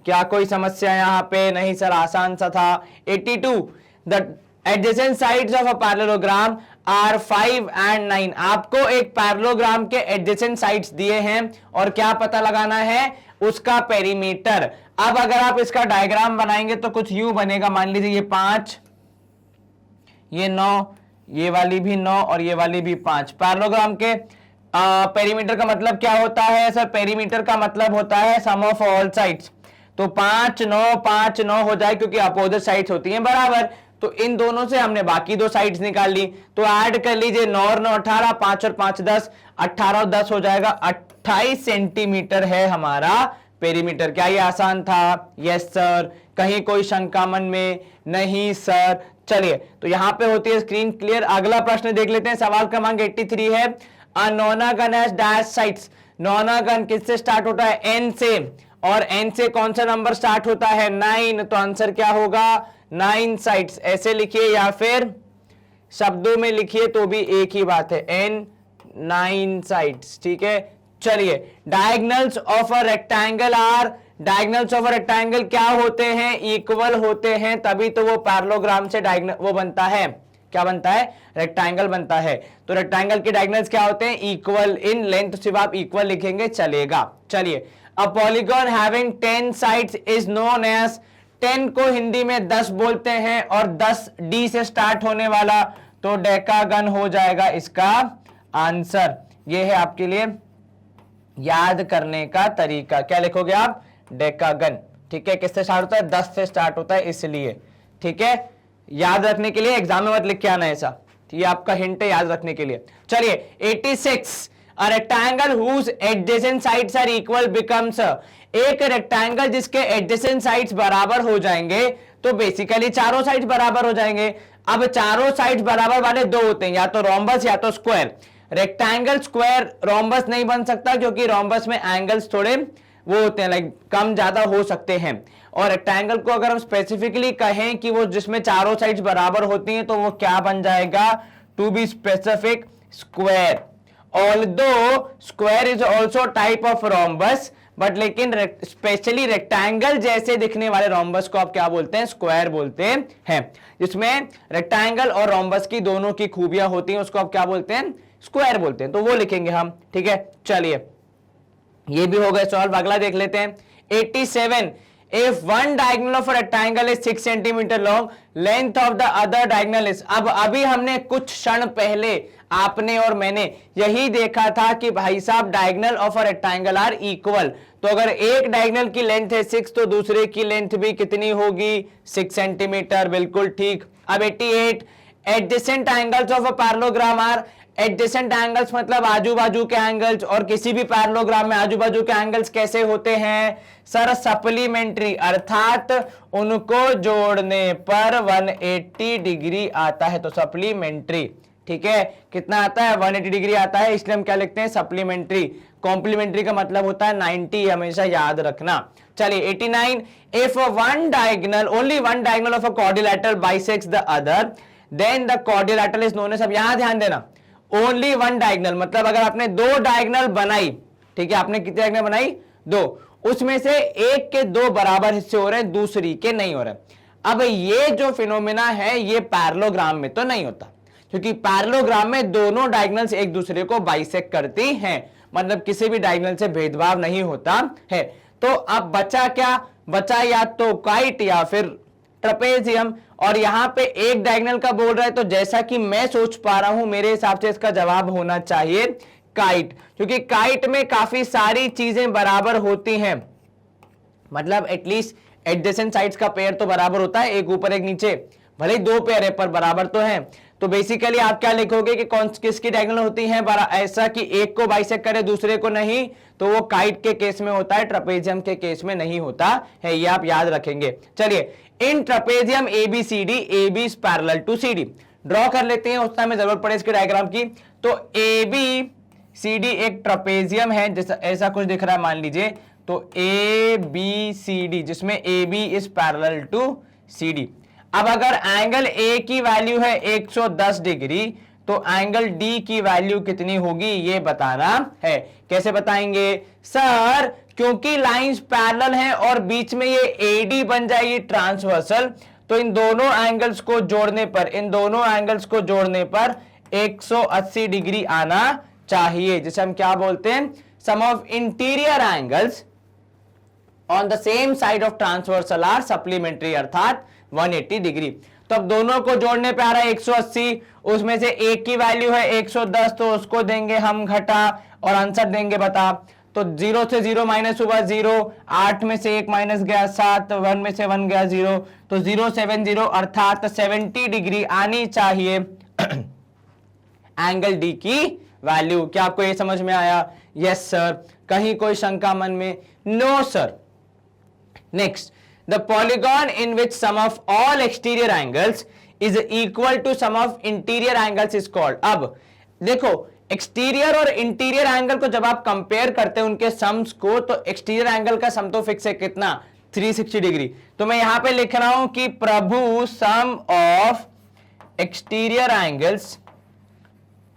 क्या कोई समस्या यहां पे? नहीं सर, आसान सा था। 82 the adjacent sides of a parallelogram are 5 and 9। आपको एक पैरेललोग्राम के एडजेसेंट साइड्स दिए हैं और क्या पता लगाना है? उसका पेरीमीटर। अब अगर आप इसका डायग्राम बनाएंगे तो कुछ यूं बनेगा, मान लीजिए ये 5, ये 9, ये वाली भी 9 और ये वाली भी 5। पैरेललोग्राम के पेरीमीटर का मतलब क्या होता है सर? पेरीमीटर का मतलब होता है सम ऑफ ऑल साइड्स। तो 5 9 हो जाए, क्योंकि अपोजिट साइड्स होती हैं बराबर, तो इन दोनों से हमने बाकी दो साइड्स निकाल ली। तो ऐड कर लीजिए, 9 और 9 18, 5 और 5 10, 18 और 10 हो जाएगा 28 सेंटीमीटर है हमारा पेरीमीटर। क्या ये आसान था? Yes sir. कहीं कोई शंका मन में? नहीं सर। चलिए तो यहां पे होती है स्क्रीन क्लियर। अगला प्रश्न देख लेते हैं, सवाल क्रमांक 83 है। A nonagon has dash sides. Nonagon किससे स्टार्ट होता है? एन से, और एन से कौन सा नंबर स्टार्ट होता है? 9। तो आंसर क्या होगा? 9 साइड्स। ऐसे लिखिए या फिर शब्दों में लिखिए तो भी एक ही बात है, एन 9 साइड्स। ठीक है, चलिए diagonals of a rectangle are, diagonals of a rectangle क्या होते हैं? इक्वल होते हैं, तभी तो वो पैरेललोग्राम से डायगोनल वो बनता है। क्या बनता है? रेक्टेंगल बनता है। तो रेक्टेंगल के डायगोनल्स क्या होते हैं? Equal in length. सिर्फ आप इक्वल लिखेंगे चलेगा। चलिए, a polygon having 10 sides is known as, 10 को हिंदी में 10 बोलते हैं और 10 डी से स्टार्ट होने वाला, तो डेकागन हो जाएगा इसका आंसर। ये है आपके लिए याद करने का तरीका। क्या लिखोगे आप? डेकागन। ठीक है, किससे स्टार्ट होता है? 10 से स्टार्ट होता है, इसलिए। ठीक है, याद रखने के लिए, एग्जाम में मत लिख के आना ऐसा, ये आपका हिंट है याद रखने के लिए। चलिए 86 a rectangle whose adjacent sides are equal becomes, एक रेक्टेंगल जिसके एडजेसेंट साइड्स बराबर हो जाएंगे तो बेसिकली चारों साइड्स बराबर हो जाएंगे। अब चारों साइड्स बराबर वाले दो होते हैं, या तो रोम्बस या तो स्क्वायर। रेक्टेंगल स्क्वायर रोम्बस नहीं बन सकता, क्योंकि रोम्बस में एंगल्स थोड़े वो होते हैं, लाइक कम ज्यादा हो सकते हैं। और रेक्टेंगल को अगर हम स्पेसिफिकली कहें कि वो जिसमें चारों साइड्स बराबर होती हैं, तो वो क्या बन जाएगा? To be specific, square. Although square is also type of rhombus, but लेकिन स्पेशली रेक्टेंगल जैसे दिखने वाले रोम्बस को आप क्या बोलते हैं? स्क्वायर बोलते हैं। जिसमें रेक्टेंगल और रोम्बस की दोनों की खूबियां होती हैं, उसको आप क्या बोलते हैं? स्क्वायर बोलते हैं। तो वो लिखेंगे हम। ठीक है, चलिए ये भी हो गए सॉल्व। अगला देख लेते हैं 87 if one diagonal of a rectangle is 6 centimeter long, length of the other diagonal is, अब अभी हमने कुछ क्षण पहले आपने और मैंने यही देखा था कि भाई साहब diagonal of a rectangle are equal. तो अगर एक डायगोनल की लेंथ है 6 तो दूसरे की लेंथ भी कितनी होगी? 6 सेंटीमीटर। बिल्कुल ठीक। अब 88 adjacent angles of a parallelogram are, adjacent angles मतलब आजू बाजू के एंगल्स, और किसी भी पैरेललोग्राम में आजू बाजू के एंगल्स कैसे होते हैं सर? सप्लीमेंट्री, अर्थात उनको जोड़ने पर 180 डिग्री आता है, तो सप्लीमेंट्री। ठीक है, कितना आता है? 180 डिग्री आता है, इसलिए हम क्या लिखते हैं? सप्लीमेंट्री। कॉम्प्लीमेंट्री का मतलब होता है 90, हमेशा याद रखना। चलिए 89 if one diagonal, only one diagonal of a quadrilateral bisects the other, then the quadrilateral is known as, अब यहां ध्यान देना, ओनली वन डायगोनल मतलब अगर आपने दो डायगोनल बनाई, ठीक है, आपने कितनी डायगोनल बनाई? दो, उसमें से एक के दो बराबर हिस्से हो रहे हैं, दूसरी के नहीं हो रहे। अब ये जो फिनोमेना है ये पैरेललोग्राम में तो नहीं होता, क्योंकि पैरेललोग्राम में दोनों डायगोनल्स एक दूसरे को बाइसेक्ट करती हैं, मतलब किसी भी डायगोनल से भेदभाव नहीं होता है। तो अब बचा क्या? बचा या तो काइट या फिर ट्रपेजियम, और यहां पे एक डायगोनल का बोल रहा है, तो जैसा कि मैं सोच पा रहा हूं मेरे हिसाब से इसका जवाब होना चाहिए काइट, क्योंकि काइट में काफी सारी चीजें बराबर होती हैं, मतलब एटलीस्ट एडजेसेंट साइड्स का पेयर तो बराबर होता है, एक ऊपर एक नीचे, भले ही दो पेयर है पर बराबर तो है। तो बेसिकली आप क्या लिखोगे कि कौन किसकी डायगोनल होती है, ऐसा कि एक को बाइसेक्ट करे दूसरे को नहीं, तो वो काइट के केस में होता है, ट्रेपेजियम के केस में नहीं होता है, ये आप याद रखेंगे। चलिए, in trapezium ABCD, AB is parallel to CD, draw कर लेते हैं, उस टाइम जरूरत पड़े इसके डायग्राम की। तो ABCD एक ट्रेपेजियम है, जैसा ऐसा कुछ दिख रहा है मान लीजिए, तो ABCD जिसमें AB is parallel to CD। अब अगर एंगल A की वैल्यू है 110 डिग्री, तो एंगल D की वैल्यू कितनी होगी ये बताना है। कैसे बताएंगे सर? क्योंकि लाइंस पैरेलल हैं और बीच में ये AD बन जाएगी ट्रांसवर्सल, तो इन दोनों एंगल्स को जोड़ने पर 180 डिग्री आना चाहिए, जिसे हम क्या बोलते हैं, sum of interior angles on the same side of transversal are supplementary, अर्थात 180 डिग्री। तो अब दोनों को जोड़ने पे आ रहा है 180, उसमें से एक की वैल्यू है 110, तो उसको देंगे हम घटा और आंसर देंगे बता। तो 0 से 0 माइनस हुआ 0, 8 में से 1 माइनस गया 7, 1 में से 1 गया 0, तो 070 अर्थात 70 डिग्री आनी चाहिए एंगल डी की वैल्यू। क्या आपको ये समझ में आया? Yes sir. कहीं कोई शंका मन में? No sir. Next, the polygon in which sum of all exterior angles is equal to sum of interior angles is called। अब देखो, एक्सटीरियर और इंटीरियर एंगल को जब आप कंपेयर करते हैं उनके सम्स को, तो एक्सटीरियर एंगल का सम तो फिक्स है, कितना? 360 डिग्री। तो मैं यहां पे लिख रहा हूं कि प्रभु सम ऑफ एक्सटीरियर एंगल्स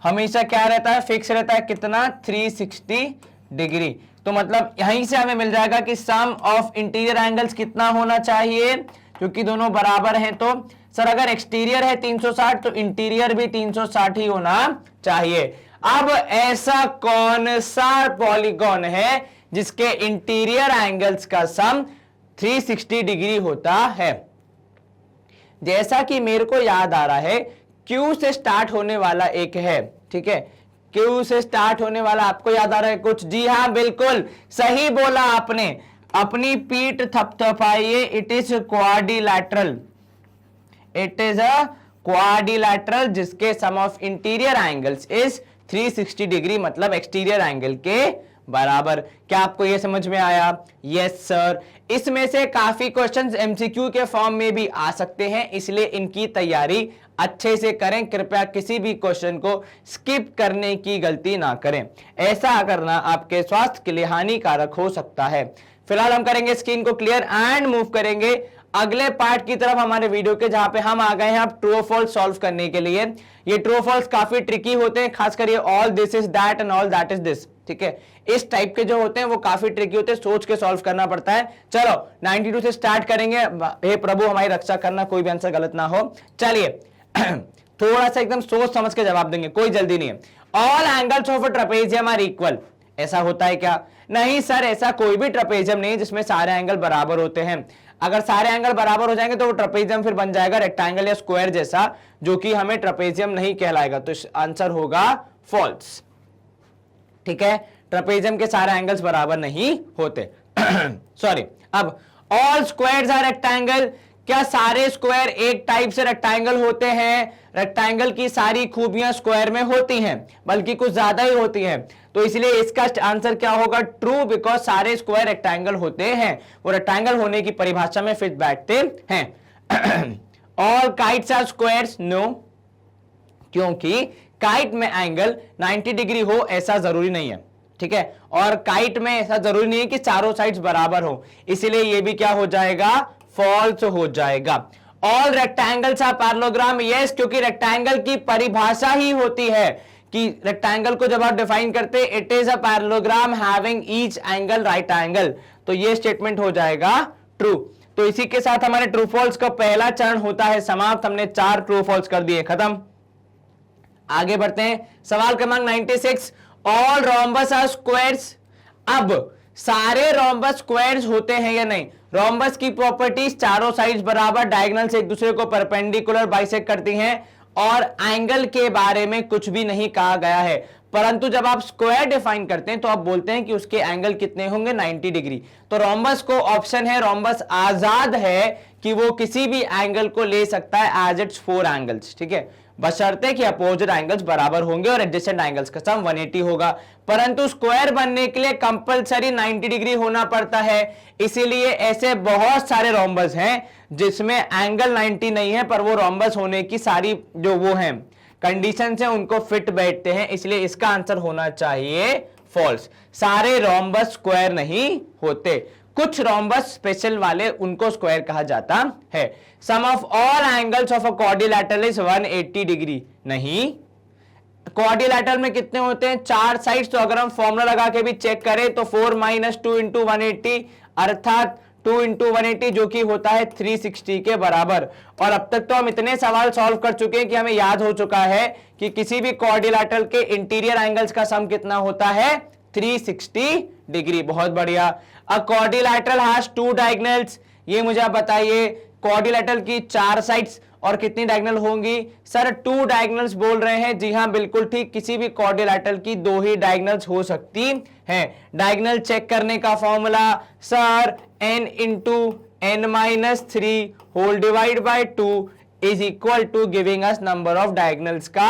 हमेशा क्या रहता है? फिक्स रहता है, कितना? 360 डिग्री। तो मतलब यहीं से हमें मिल जाएगा कि सम ऑफ इंटीरियर एंगल्स कितना होना चाहिए, क्योंकि दोनों बराबर हैं। तो सर अगर एक्सटीरियर है 360 तो इंटीरियर भी 360 ही होना चाहिए। अब ऐसा कौन सा पॉलीगॉन है जिसके इंटीरियर एंगल्स का सम 360 डिग्री होता है? जैसा कि मेरे को याद आ रहा है, Q से स्टार्ट होने वाला एक है, ठीक है, Q से स्टार्ट होने वाला आपको याद आ रहा है कुछ? जी हाँ, बिल्कुल सही बोला आपने, अपनी पीठ थपथपाइए। It is quadrilateral, it is a quadrilateral जिसके sum of interior angles is 360 degree, मतलब एक्सटीरियर एंगल के बराबर। क्या आपको यह समझ में आया? Yes sir. इसमें से काफी क्वेश्चंस MCQ के फॉर्म में भी आ सकते हैं, इसलिए इनकी तैयारी अच्छे से करें। कृपया किसी भी क्वेश्चन को स्किप करने की गलती ना करें, ऐसा करना आपके स्वास्थ्य के लिए हानिकारक हो सकता है। फिलहाल हम करेंगे स्क्रीन को क्लियर एंड मूव करेंगे अगले पार्ट की तरफ हमारे वीडियो के, जहां पे हम आ गए हैं अब ट्रू फॉल्स सॉल्व करने के लिए। ये ट्रू फॉल्स काफी ट्रिकी होते हैं, खासकर ये all this is that and all that is this, ठीक है, इस टाइप के जो होते हैं वो काफी ट्रिकी होते हैं, सोच के सॉल्व करना पड़ता है। चलो 92 से स्टार्ट करेंगे। हे प्रभु हमारी रक्षा करना, कोई भी आंसर गलत ना हो। चलिए थोड़ा सा एकदम सोच समझ के जवाब देंगे, कोई जल्दी नहीं है। All angles of a trapezium are equal, ऐसा होता है क्या? नहीं सर, ऐसा कोई भी ट्रेपेजियम नहीं है जिसमें सारे एंगल बराबर होते हैं। अगर सारे एंगल बराबर हो जाएंगे तो वो ट्रेपेजियम फिर बन जाएगा रेक्टेंगल या स्क्वायर जैसा, जो कि हमें ट्रेपेजियम नहीं कहलाएगा। तो आंसर होगा फॉल्स, ठीक है, ट्रेपेजियम के सारे एंगल्स बराबर नहीं होते। सॉरी। अब ऑल स्क्वायर्स आर रेक्टेंगल, क्या सारे स्क्वायर एक टाइप से रेक्टेंगल होते हैं? रेक्टेंगल की सारी खूबियां स्क्वायर में होती हैं, बल्कि कुछ ज्यादा ही होती हैं। तो इसलिए इसका आंसर क्या होगा? ट्रू, बिकॉज सारे स्क्वायर रेक्टेंगल होते हैं, वो रेक्टेंगल होने की परिभाषा में फिट बैठते हैं। All kites are squares, no, क्योंकि काइट में एंगल 90 डिग्री हो ऐसा जरूरी नहीं है, ठीक है, और काइट में ऐसा जरूरी नहीं है कि चारों साइड्स बराबर हो, इसलिए ये भी क्या हो जाएगा? फॉल्स हो जाएगा। All rectangles are parallelogram, yes, क्योंकि रेक्टेंगल की परिभाषा ही होती है कि रेक्टेंगल को जब आप डिफाइन करते हैं, it is a parallelogram having each angle right angle, तो ये स्टेटमेंट हो जाएगा ट्रू। तो इसी के साथ हमारे ट्रू फॉल्स का पहला चरण होता है समाप्त। हमने 4 ट्रू फॉल्स कर दिए, खत्म। आगे बढ़ते हैं, सवाल क्रमांक 96, ऑल रोम्बस आर स्क्वायर्स। अब सारे रोम्बस स्क्वायर्स होते हैं या नहीं? रोम्बस की प्रॉपर्टीज, चारों साइड्स बराबर, डायगोनल्स एक दूसरे को परपेंडिकुलर बाइसेक्ट करती हैं और एंगल के बारे में कुछ भी नहीं कहा गया है। परंतु जब आप स्क्वायर डिफाइन करते हैं तो आप बोलते हैं कि उसके एंगल कितने होंगे, 90 डिग्री। तो रोम्बस को ऑप्शन है, रोम्बस आजाद है कि वो किसी भी एंगल को ले सकता है एज इट्स 4 एंगल्स, ठीक है, बशर्ते कि अपोजिट एंगल्स बराबर होंगे और एडजेसेंट एंगल्स का सम 180 होगा। परंतु स्क्वायर बनने के लिए कंपलसरी 90 डिग्री होना पड़ता है, इसीलिए ऐसे बहुत सारे रोम्बस हैं जिसमें एंगल 90 नहीं है पर वो रोम्बस होने की सारी जो वो हैं कंडीशन है उनको फिट बैठते हैं, इसलिए इसका आंसर होना चाहिए फॉल्स। सारे रोम्बस स्क्वायर नहीं होते, कुछ रोम्बस स्पेशल वाले उनको स्क्वायर कहा जाता है। Sum of all angles of a quadrilateral is 180 degree, नहीं, क्वाड्रिलैटरल में कितने होते हैं, 4 साइड्स। तो अगर हम फॉर्मूला लगा के भी चेक करें तो 4 - 2 × 180 अर्थात 2 × 180 जो कि होता है 360 के बराबर। और अब तक तो हम इतने सवाल सॉल्व कर चुके हैं कि हमें याद हो चुका है कि किसी भी क्वाड्रिलैटरल के इंटीरियर एंगल्स का सम कितना होता है, 360 डिग्री। बहुत बढ़िया। अ क्वाड्रिलैटरल हैज 2 डायगोनल्स, ये मुझे आप बताइए, क्वाड्रिलैटरल की 4 साइड्स और कितनी डायगोनल होंगी, सर 2 डायगोनल्स बोल रहे हैं, जी हां बिल्कुल ठीक, किसी भी क्वाड्रिलैटरल की 2 ही डायगोनल्स हो सकती हैं। डायगोनल चेक करने का formula sir n × n - 3 whole divide by 2 is equal to giving us number of diagonals का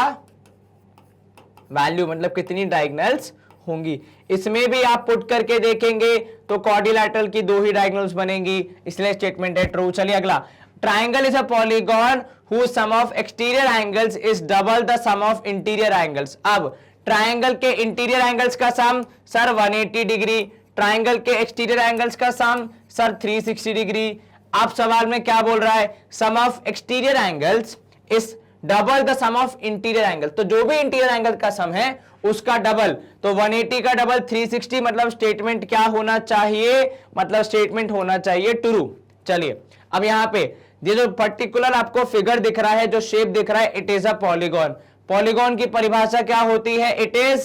वैल्यू, मतलब कितनी डायगोनल्स होंगी। इसमें भी आप पुट करके देखेंगे तो क्वाड्रिलैटरल की 2 ही डायगोनल्स बनेंगी, इसलिए स्टेटमेंट है ट्रू। चलिए अगला, triangle is a polygon whose sum of exterior angles is double the sum of interior angles। अब ट्राइंगल के इंटीरियर एंगल्स का सम सर 180 डिग्री, ट्राइंगल के एक्सटीरियर एंगल्स का सम सर 360 डिग्री। अब सवाल में क्या बोल रहा है, sum of exterior angles is double the sum of interior angle, तो जो भी इंटीरियर एंगल का सम है उसका डबल, तो 180 का डबल 360, मतलब स्टेटमेंट क्या होना चाहिए, मतलब स्टेटमेंट होना चाहिए ट्रू। चलिए अब यहां पे ये जो पर्टिकुलर आपको फिगर दिख रहा है, जो शेप दिख रहा है, it is a polygon. Polygon की परिभाषा क्या होती है, it is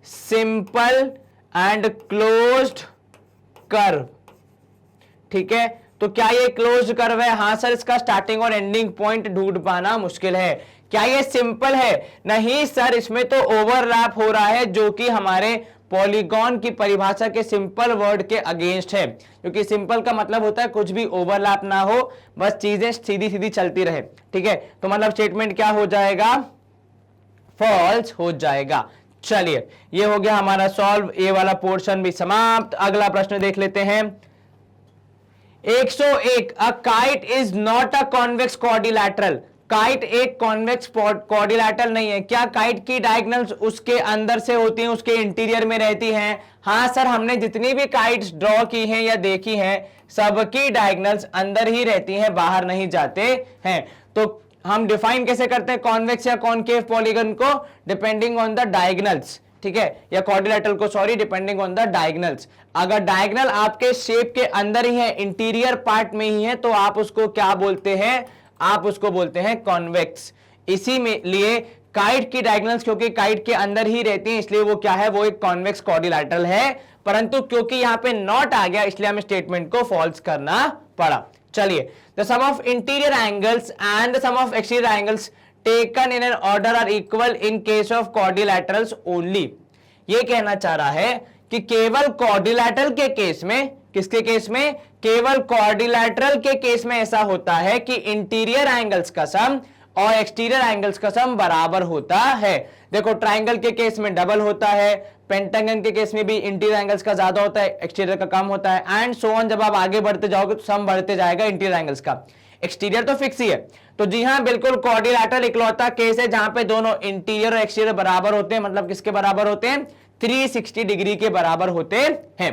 simple and closed curve, ठीक है। तो क्या ये क्लोज्ड कर्व है, हाँ सर, इसका स्टार्टिंग और एंडिंग पॉइंट ढूंढ पाना मुश्किल है। क्या ये सिंपल है, नहीं सर, इसमें तो ओवरलैप हो रहा है जो कि हमारे पॉलीगॉन की परिभाषा के सिंपल वर्ड के अगेंस्ट है, क्योंकि सिंपल का मतलब होता है कुछ भी ओवरलैप ना हो, बस चीजें सीधी सीधी चलती रहे, ठीक है। तो मतलब स्टेटमेंट क्या हो जाएगा, फॉल्स हो जाएगा। चलिए ये हो गया हमारा सॉल्व, ये वाला पोर्शन भी समाप्त। अगला प्रश्न देख लेते हैं, 101, a kite is not a convex quadrilateral. Kite एक कॉन्वेक्स क्वाड्रिलैटरल नहीं है। क्या काइट की डायगोनल्स उसके अंदर से होती हैं, उसके इंटीरियर में रहती हैं? हाँ सर, हमने जितनी भी काइट्स ड्रॉ की हैं या देखी हैं सबकी डायगोनल्स अंदर ही रहती हैं, बाहर नहीं जाते हैं। तो हम डिफाइन कैसे करते हैं कॉन्वेक्स या कॉनकेव पॉलीगन को, डिपेंडिंग ऑन द डायगोनल्स, ठीक है, या क्वाड्रिलैटरल को sorry, depending on the diagonals. अगर डायगोनल आपके शेप के अंदर ही है, इंटीरियर पार्ट में ही है, तो आप उसको क्या बोलते हैं, आप उसको बोलते हैं कॉन्वेक्स। इसी में लिए काइट की डायगोनल्स क्योंकि काइट के अंदर ही रहती हैं, इसलिए वो क्या है, वो एक कॉन्वेक्स क्वाड्रिलैटरल है। परंतु क्योंकि यहां पे नॉट आ गया इसलिए हमें स्टेटमेंट को फॉल्स करना पड़ा। चलिए, the sum of interior angles and the sum of exterior angles taken in an order are equal in case of quadrilaterals only. ये कहना चाह रहा है कि केवल क्वाड्रिलैटरल के केस में, किसके केस में, केवल क्वाड्रिलैटरल के केस में ऐसा होता है कि इंटीरियर एंगल्स का सम और एक्सटीरियर एंगल्स का सम बराबर होता है। देखो ट्राइंगल के केस में डबल होता है, पेंटागन के केस में भी इंटीरियर एंगल्स का ज्यादा होता है, एक्सटीरियर का कम होता है, एंड सो ऑन। जब आप आगे बढ़ते जाओगे तो सम बढ़ते जाएगा इंटीरियर एंगल्स का, एक्सटीरियर तो फिक्स ही है। तो जी हां, बिल्कुल क्वाड्रिलैटरल इकलौता केस है जहां पे दोनों इंटीरियर और एक्सटीरियर बराबर होते हैं। मतलब किसके बराबर होते हैं, 360 डिग्री के बराबर होते हैं।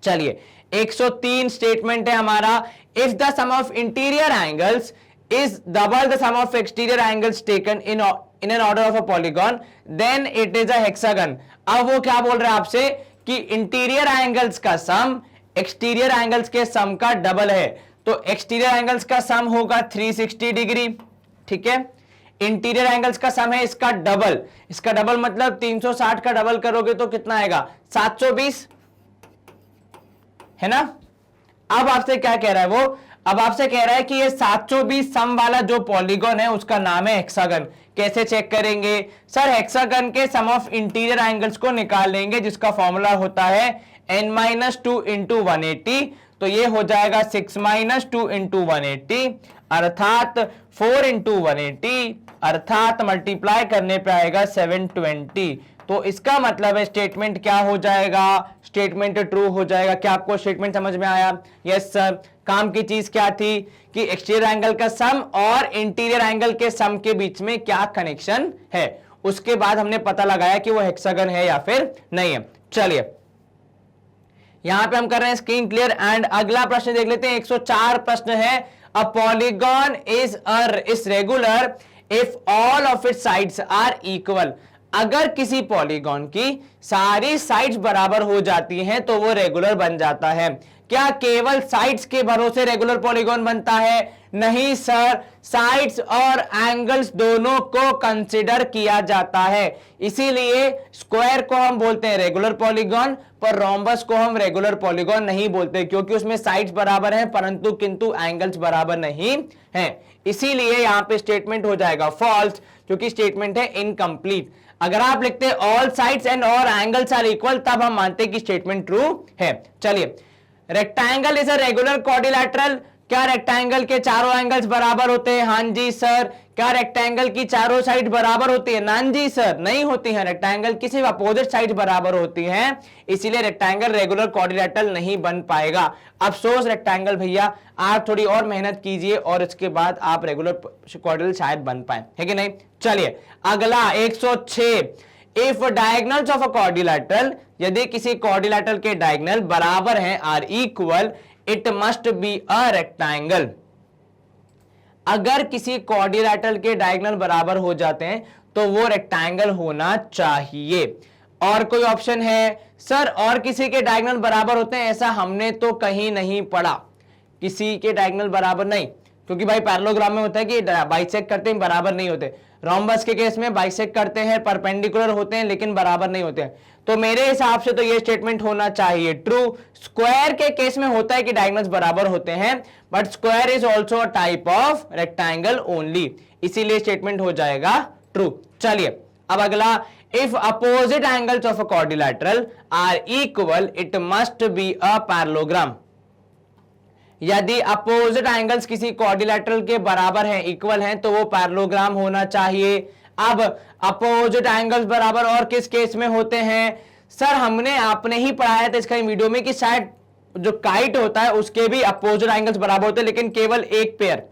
चलिए 103 स्टेटमेंट है हमारा, if the sum of interior angles is double the sum of exterior angles taken in an order of a polygon, then it is a hexagon। अब वो क्या बोल रहा है आपसे कि इंटीरियर एंगल्स का सम एक्सटीरियर एंगल्स के सम का डबल है। तो एक्सटीरियर एंगल्स का सम होगा 360 डिग्री, ठीक है। इंटीरियर एंगल्स का सम है इसका डबल, इसका डबल मतलब 360 का डबल करोगे तो कितना आएगा, 720 है ना। अब आपसे क्या कह रहा है वो, अब आपसे कह रहा है कि ये 720 सम वाला जो पॉलीगॉन है उसका नाम है हेक्सागन। कैसे चेक करेंगे सर, हेक्सागन के सम ऑफ इंटीरियर एंगल्स को निकाल लेंगे जिसका फॉर्मूला होता है n-2 इंटू 180, तो ये हो जाएगा 6-2 इंटू 180 अर्थात 4 इंटू 180 अर्थात मल्टीप्लाई करने पे आएगा 720। तो इसका मतलब है स्टेटमेंट क्या हो जाएगा, स्टेटमेंट ट्रू हो जाएगा। क्या आपको स्टेटमेंट समझ में आया? Yes sir. काम की चीज क्या थी कि एक्सटीरियर एंगल का सम और इंटीरियर एंगल के सम के बीच में क्या कनेक्शन है, उसके बाद हमने पता लगाया कि वो हेक्सागन है या फिर नहीं है। चलिए यहां पे हम कर रहे हैं स्क्रीन क्लियर एंड अगला प्रश्न देख लेते हैं। 104 प्रश्न है। A polygon is regular if all of its sides are equal. अगर किसी पॉलीगॉन की सारी साइड्स बराबर हो जाती हैं तो वो रेगुलर बन जाता है। क्या केवल साइड्स के भरोसे रेगुलर पॉलीगॉन बनता है? नहीं सर, साइड्स और एंगल्स दोनों को कंसीडर किया जाता है। इसीलिए स्क्वायर को हम बोलते हैं रेगुलर पॉलीगॉन, पर रोम्बस को हम रेगुलर पॉलीगॉन नहीं बोलते क्योंकि उसमें साइड्स बराबर हैं परंतु किंतु एंगल्स बराबर नहीं हैं। इसीलिए यहां पे स्टेटमेंट हो जाएगा फॉल्स, क्योंकि स्टेटमेंट है इनकम्प्लीट। अगर आप लिखते हैं all sides and all angles are equal तब हम मानते हैं कि स्टेटमेंट ट्रू है। चलिए, rectangle is a regular quadrilateral. क्या रेक्टेंगल के चारों एंगल्स बराबर होते हैं? हाँ जी सर। क्या रेक्टेंगल की चारों साइड बराबर होती है? ना जी सर, नहीं होती हैं। रेक्टेंगल की सिर्फ अपोजिट साइड बराबर होती हैं, इसीलिए रेक्टेंगल रेगुलर क्वाड्रिलैटरल नहीं बन पाएगा। अफसोस रेक्टेंगल भैया, आप थोड़ी और मेहनत कीजिए और इसके बाद आप रेगुलर क्वाड्रिलैटरल शायद बन पाए, है कि नहीं? चलिए अगला 106। If diagonals of a quadrilateral, यदि किसी क्वाड्रिलैटरल के डायगोनल बराबर हैं, are equal, it must be a rectangle. अगर किसी क्वाड्रिलैटरल के डायगोनल बराबर हो जाते हैं तो वो रेक्टेंगल होना चाहिए। और कोई ऑप्शन है? सर और किसी के डायगोनल बराबर होते हैं ऐसा हमने तो कहीं नहीं पढ़ा। किसी के डायगोनल बराबर नहीं, क्योंकि भाई पैरेललोग्राम में होता है कि बाइसेक्ट करते हैं बराबर नहीं होते। रोम्बस के केस में बाइसेक्ट करते हैं, परपेंडिकुलर होते हैं लेकिन बराबर नहीं होते हैं। तो मेरे हिसाब से तो ये स्टेटमेंट होना चाहिए ट्रू। स्क्वायर के केस में होता है कि डायगोनल्स बराबर होते हैं, but square is also a type of rectangle only, इसीलिए स्टेटमेंट हो जाएगा ट्रू। चलिए अब अगला, if opposite angles of a quadrilateral are equal it must be a parallelogram. यदि अपोजिट एंगल्स किसी क्वाड्रिलैटरल के बराबर हैं, इक्वल हैं, तो वो पैरेललोग्राम होना चाहिए। अब अपोजिट एंगल्स बराबर और किस केस में होते हैं? सर हमने आपने ही पढ़ाया था इसका वीडियो में कि शायद जो काइट होता है उसके भी अपोजिट एंगल्स बराबर होते हैं, लेकिन केवल एक पेयर,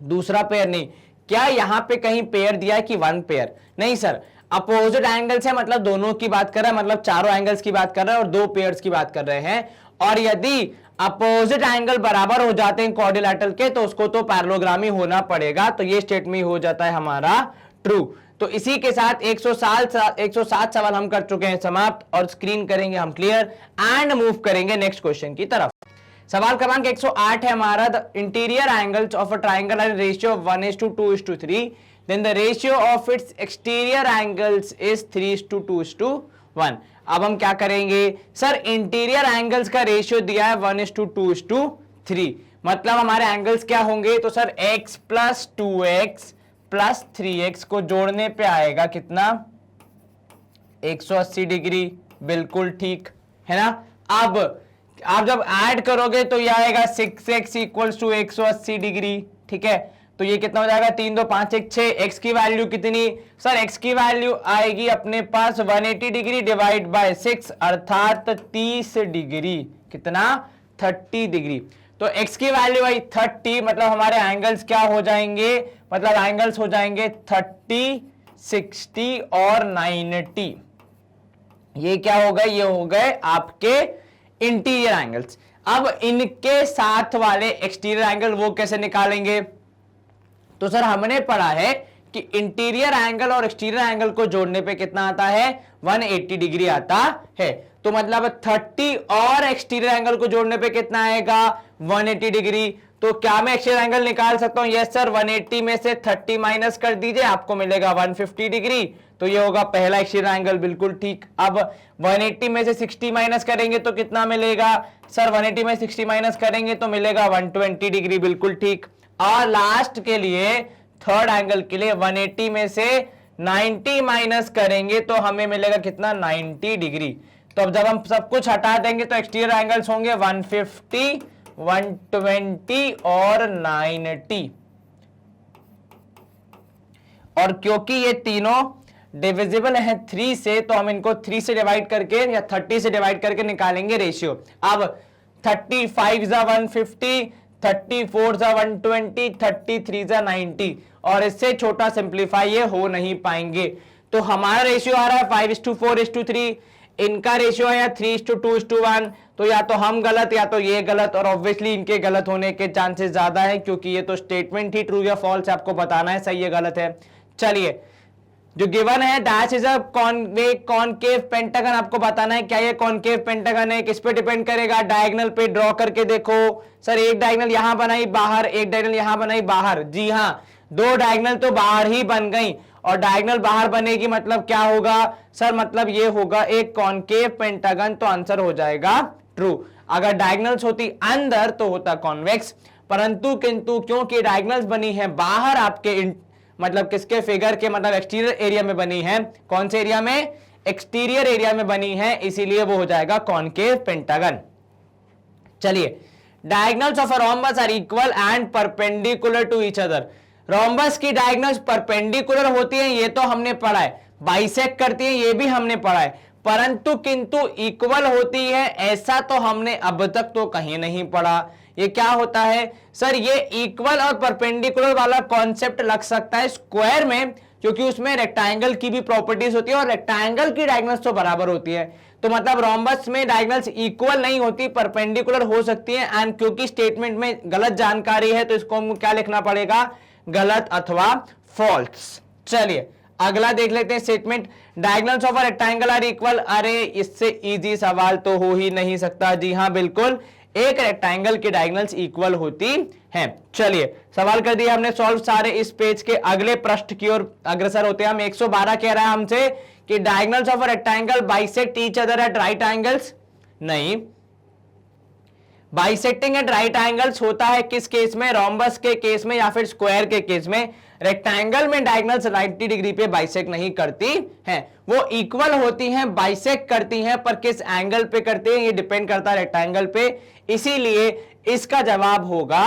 दूसरा पेयर नहीं। क्या यहां पे कहीं पेयर दिया है कि वन पेयर? नहीं सर, अपोजिट एंगल्स है मतलब दोनों की बात कर रहा है, मतलब चारों एंगल्स की बात कर रहा है और दो पेयर्स की बात कर रहे हैं। और यदि अपोजिट एंगल बराबर हो जाते हैं क्वाड्रिलैटरल के तो उसको तो पैरेललोग्राम ही होना पड़ेगा, तो ये स्टेटमेंट हो जाता है हमारा ट्रू। तो इसी के साथ 107 सवाल हम कर चुके हैं समाप्त, और स्क्रीन करेंगे हम क्लियर एंड मूव करेंगे नेक्स्ट क्वेश्चन की तरफ। सवाल क्रमांक 108 है हमारा, the interior angles of a triangle are ratio of 1:2:3, then the ratio of its exterior angles is 3:2:1। अब हम क्या करेंगे सर, इंटीरियर एंगल्स का रेशियो दिया है 1:2:3, मतलब हमारे एंगल्स क्या होंगे? तो सर x + 2x + 3x को जोड़ने पे आएगा कितना? 180 डिग्री। बिल्कुल ठीक है ना। अब आप जब ऐड करोगे तो यह आएगा 6x = 180 डिग्री, ठीक है। तो ये कितना हो जाएगा? 3 2 5 1 6। x की वैल्यू कितनी? सर x की वैल्यू आएगी अपने पास 180 डिग्री डिवाइड बाय 6 अर्थात 30 डिग्री। कितना? 30 डिग्री। तो x की वैल्यू आई 30, मतलब हमारे एंगल्स क्या हो जाएंगे? मतलब एंगल्स हो जाएंगे 30, 60 और 90। ये क्या हो गए? ये हो गए आपके इंटीरियर एंगल्स। अब इनके साथ वाले एक्सटीरियर एंगल वो कैसे निकालेंगे? तो सर हमने पढ़ा है कि इंटीरियर एंगल और एक्सटीरियर एंगल को जोड़ने पे कितना आता है? 180 डिग्री आता है। तो मतलब 30 और एक्सटीरियर एंगल को जोड़ने पे कितना आएगा? 180 डिग्री। तो तो क्या मैं एक्सटीरियर एंगल निकाल सकता हूं? यस सर, 180 में से 30 माइनस कर दीजिए, आपको मिलेगा 150 डिग्री। तो ये होगा पहला एक्सटीरियर एंगल, बिल्कुल ठीक। अब 180 में से 60 माइनस करेंगे तो कितना मिलेगा? सर 180 में 60 माइनस करेंगे तो मिलेगा 120 डिग्री, बिल्कुल ठीक। और लास्ट के लिए थर्ड एंगल के लिए 180 में से 90 माइनस करेंगे तो हमें मिलेगा कितना? 90 डिग्री। तो अब जब हम सब कुछ हटा देंगे तो एक्सटीरियर एंगल्स होंगे 150, 120 और 90। और क्योंकि ये तीनों डिविजिबल है 3 से, तो हम इनको 3 से डिवाइड करके या 30 से डिवाइड करके निकालेंगे रेशियो। अब 35 जा 150, 34 जा 120, 33 जा 90, और इससे छोटा सिंप्लीफाई ये हो नहीं पाएंगे। तो हमारा रेशियो आ रहा है 5:4:3, इनका रेशियो है 3:2:1। तो या तो हम गलत या तो ये गलत, और ऑब्वियसली इनके गलत होने के चांसेस ज्यादा है, क्योंकि ये तो स्टेटमेंट ही ट्रू या फॉल्स आपको बताना है, सही है गलत है। चलिए, जो गिवन है dash is a concave pentagon, आपको बताना है क्या ये कॉनकेव पेंटागन है। किस पे डिपेंड करेगा? डायगोनल पे ड्रॉ करके देखो। सर एक डायगोनल यहां बनाई बाहर, एक डायगोनल यहां बनाई बाहर। जी हां, 2 डायगोनल तो बाहर ही बन गई, और डायगोनल बाहर बनेगी मतलब क्या होगा? सर मतलब ये होगा एक कॉनकेव पेंटागन, तो आंसर हो जाएगा ट्रू। अगर डायगोनल्स होती अंदर तो होता कॉन्वेक्स, परंतु किंतु क्योंकि डायगोनल्स बनी है बाहर आपके मतलब किसके फिगर के, मतलब एक्सटीरियर एरिया में बनी है। कौन से एरिया में? एक्सटीरियर एरिया में बनी है, इसीलिए वो हो जाएगा कॉनकेव पेंटागन। चलिए, diagonals of a rhombus are equal and perpendicular to each other. Rhombus की डायगोनल्स परपेंडिकुलर होती है, ये तो हमने पढ़ा है। बाइसेक्ट करती है, ये भी हमने पढ़ा है। परंतु किंतु इक्वल होती है, ऐसा तो हमने अब तक तो कहीं नहीं पढ़ा। ये क्या होता है? सर ये इक्वल और परपेंडिकुलर वाला कॉन्सेप्ट लग सकता है स्क्वायर में, क्योंकि उसमें रेक्टेंगल की भी प्रॉपर्टीज होती है, और रेक्टेंगल की डायगोनल्स तो बराबर होती है। तो मतलब रोम्बस में डायगोनल्स इक्वल नहीं होती, परपेंडिकुलर हो सकती है। एंड क्योंकि स्टेटमेंट में गलत जानकारी है, तो इसको हमको क्या लिखना पड़ेगा? गलत अथवा फॉल्स। चलिए अगला देख लेते हैं statement, diagonals of a rectangle are equal. अरे इससे इजी सवाल तो हो ही नहीं सकता। जी हां बिल्कुल, एक रेक्टेंगल की डायगोनल्स इक्वल होती हैं। चलिए सवाल कर दिया हमने सॉल्व, सारे इस पेज के अगले पृष्ठ की ओर अग्रसर होते हैं हम। 112 कह रहा है हमसे कि diagonals of a rectangle bisect each other at right angles. नहीं, बाइसेक्टिंग एट राइट एंगल्स होता है किस केस में? रोम्बस के केस में या फिर स्क्वायर के केस में। रेक्टेंगल में डायगोनल्स 90 डिग्री पे बाइसेक्ट नहीं करती हैं, वो इक्वल होती हैं, बाइसेक्ट करती हैं, पर किस एंगल पे करते हैं ये डिपेंड करता है रेक्टेंगल पे। इसीलिए इसका जवाब होगा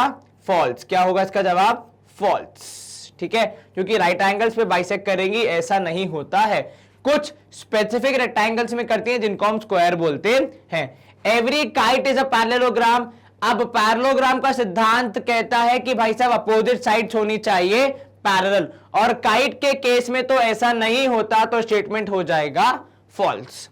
फॉल्स। क्या होगा इसका जवाब? फॉल्स। ठीक है, क्योंकि राइट एंगल्स पे बाइसेक्ट करेंगी ऐसा नहीं होता है, कुछ स्पेसिफिक रेक्टेंगल्स में करती हैं जिनको हम स्क्वायर बोलते हैं। Every kite is a parallelogram. अब पैरेललोग्राम का सिद्धांत कहता है कि भाई साहब अपोजिट साइड्स होनी चाहिए पैरेलल, और काइट के केस में तो ऐसा नहीं होता, तो स्टेटमेंट हो जाएगा false.